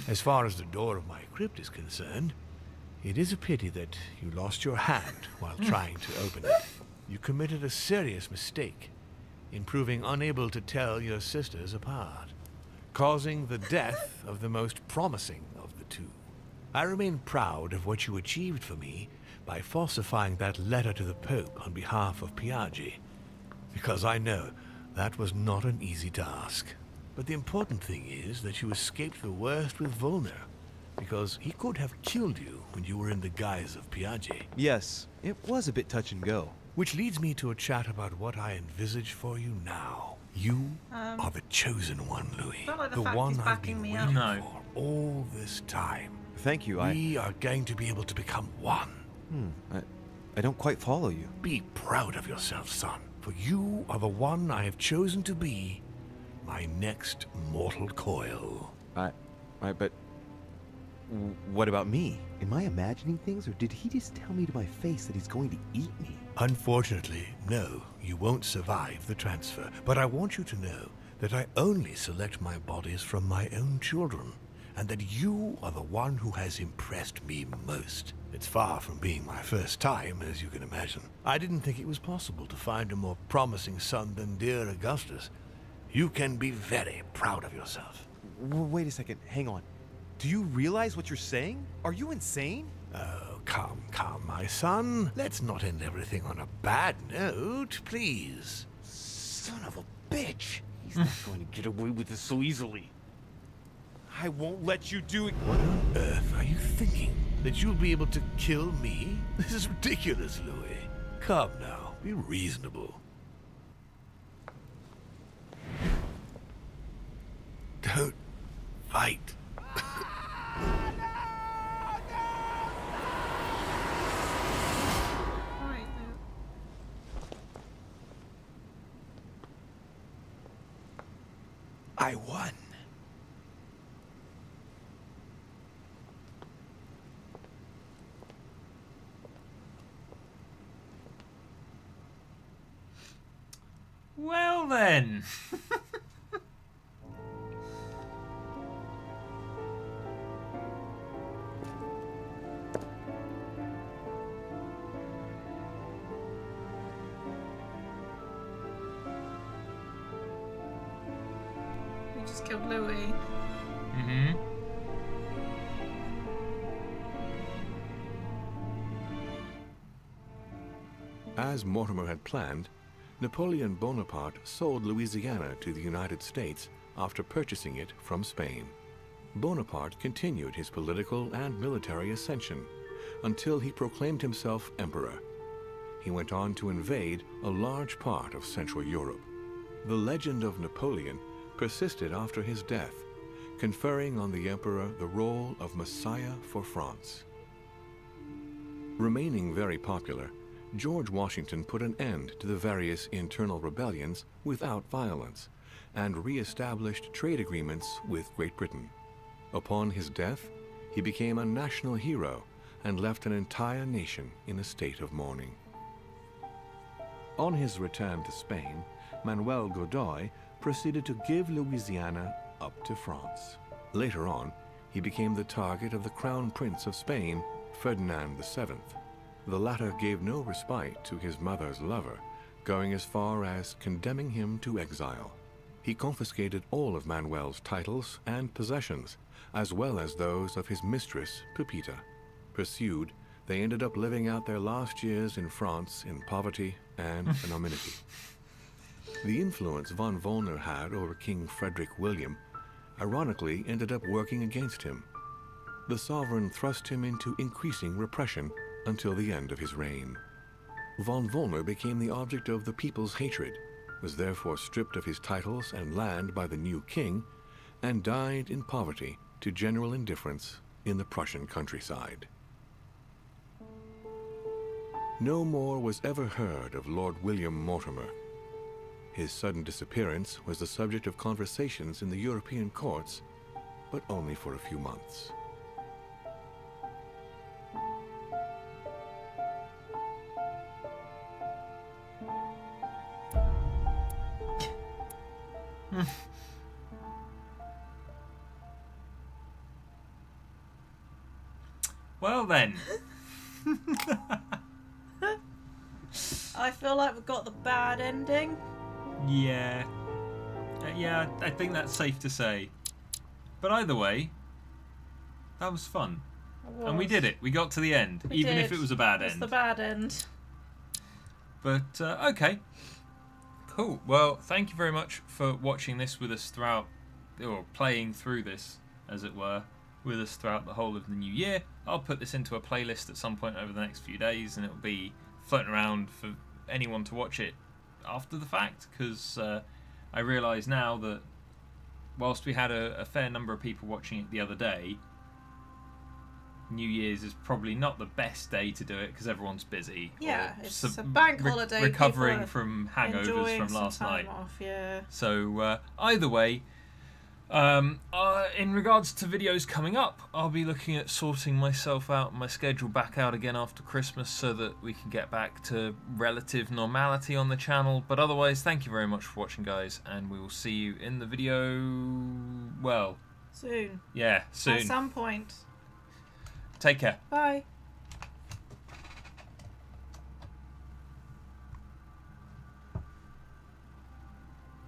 As far as the door of my crypt is concerned, it is a pity that you lost your hand while trying to open it. You committed a serious mistake in proving unable to tell your sisters apart, causing the death of the most promising of the 2. I remain proud of what you achieved for me by falsifying that letter to the Pope on behalf of Piaggi, because I know that was not an easy task. But the important thing is that you escaped the worst with Volner, because he could have killed you when you were in the guise of Piaggi. Yes, it was a bit touch and go. Which leads me to a chat about what I envisage for you now. You are the chosen one, Louis. Not like the fact one he's I've backing been me waiting up. for all this time. Thank you, We are going to be able to become one. I don't quite follow you. Be proud of yourself, son, for you are the one I have chosen to be my next mortal coil. But what about me? Am I imagining things, or did he just tell me to my face that he's going to eat me? Unfortunately, no, you won't survive the transfer. But I want you to know that I only select my bodies from my own children, and that you are the one who has impressed me most. It's far from being my first time, as you can imagine. I didn't think it was possible to find a more promising son than dear Augustus. You can be very proud of yourself. Wait a second, hang on. Do you realize what you're saying? Are you insane? Oh, come, my son. Let's not end everything on a bad note, please. Son of a bitch! He's not going to get away with this so easily. I won't let you do it. What on earth are you thinking? That you'll be able to kill me? This is ridiculous, Louis. Come now, be reasonable. Don't fight. I won. Well then. We just killed Louis. Mm-hmm. As Mortimer had planned, Napoleon Bonaparte sold Louisiana to the United States after purchasing it from Spain. Bonaparte continued his political and military ascension until he proclaimed himself emperor. He went on to invade a large part of Central Europe. The legend of Napoleon persisted after his death, conferring on the emperor the role of Messiah for France. Remaining very popular, George Washington put an end to the various internal rebellions without violence and re-established trade agreements with Great Britain. Upon his death, he became a national hero and left an entire nation in a state of mourning. On his return to Spain, Manuel Godoy proceeded to give Louisiana up to France. Later on, he became the target of the Crown Prince of Spain, Ferdinand VII. The latter gave no respite to his mother's lover, going as far as condemning him to exile. He confiscated all of Manuel's titles and possessions, as well as those of his mistress, Pepita. Pursued, they ended up living out their last years in France in poverty and anonymity. The influence von Wollner had over King Frederick William ironically ended up working against him. The sovereign thrust him into increasing repression until the end of his reign. Von Wollner became the object of the people's hatred, was therefore stripped of his titles and land by the new king, and died in poverty to general indifference in the Prussian countryside. No more was ever heard of Lord William Mortimer. His sudden disappearance was the subject of conversations in the European courts, but only for a few months. Well then. I feel like we've got the bad ending. Yeah. Yeah, I think that's safe to say. But either way, that was fun. And we did it. We got to the end, even if it was a bad end. It's the bad end. But, okay. Cool. Well, thank you very much for watching this with us throughout, or playing through this, as it were, with us throughout the whole of the new year. I'll put this into a playlist at some point over the next few days, and it'll be floating around for anyone to watch it after the fact, because I realise now that whilst we had a fair number of people watching it the other day, New Year's is probably not the best day to do it because everyone's busy. Yeah, it's a bank holiday. Recovering from hangovers enjoying from some last time night. off, yeah. So either way, in regards to videos coming up, I'll be looking at sorting myself out, my schedule back out again after Christmas so that we can get back to relative normality on the channel. But otherwise, thank you very much for watching, guys, and we will see you in the video, well... Soon. Yeah, soon. At some point. Take care. Bye.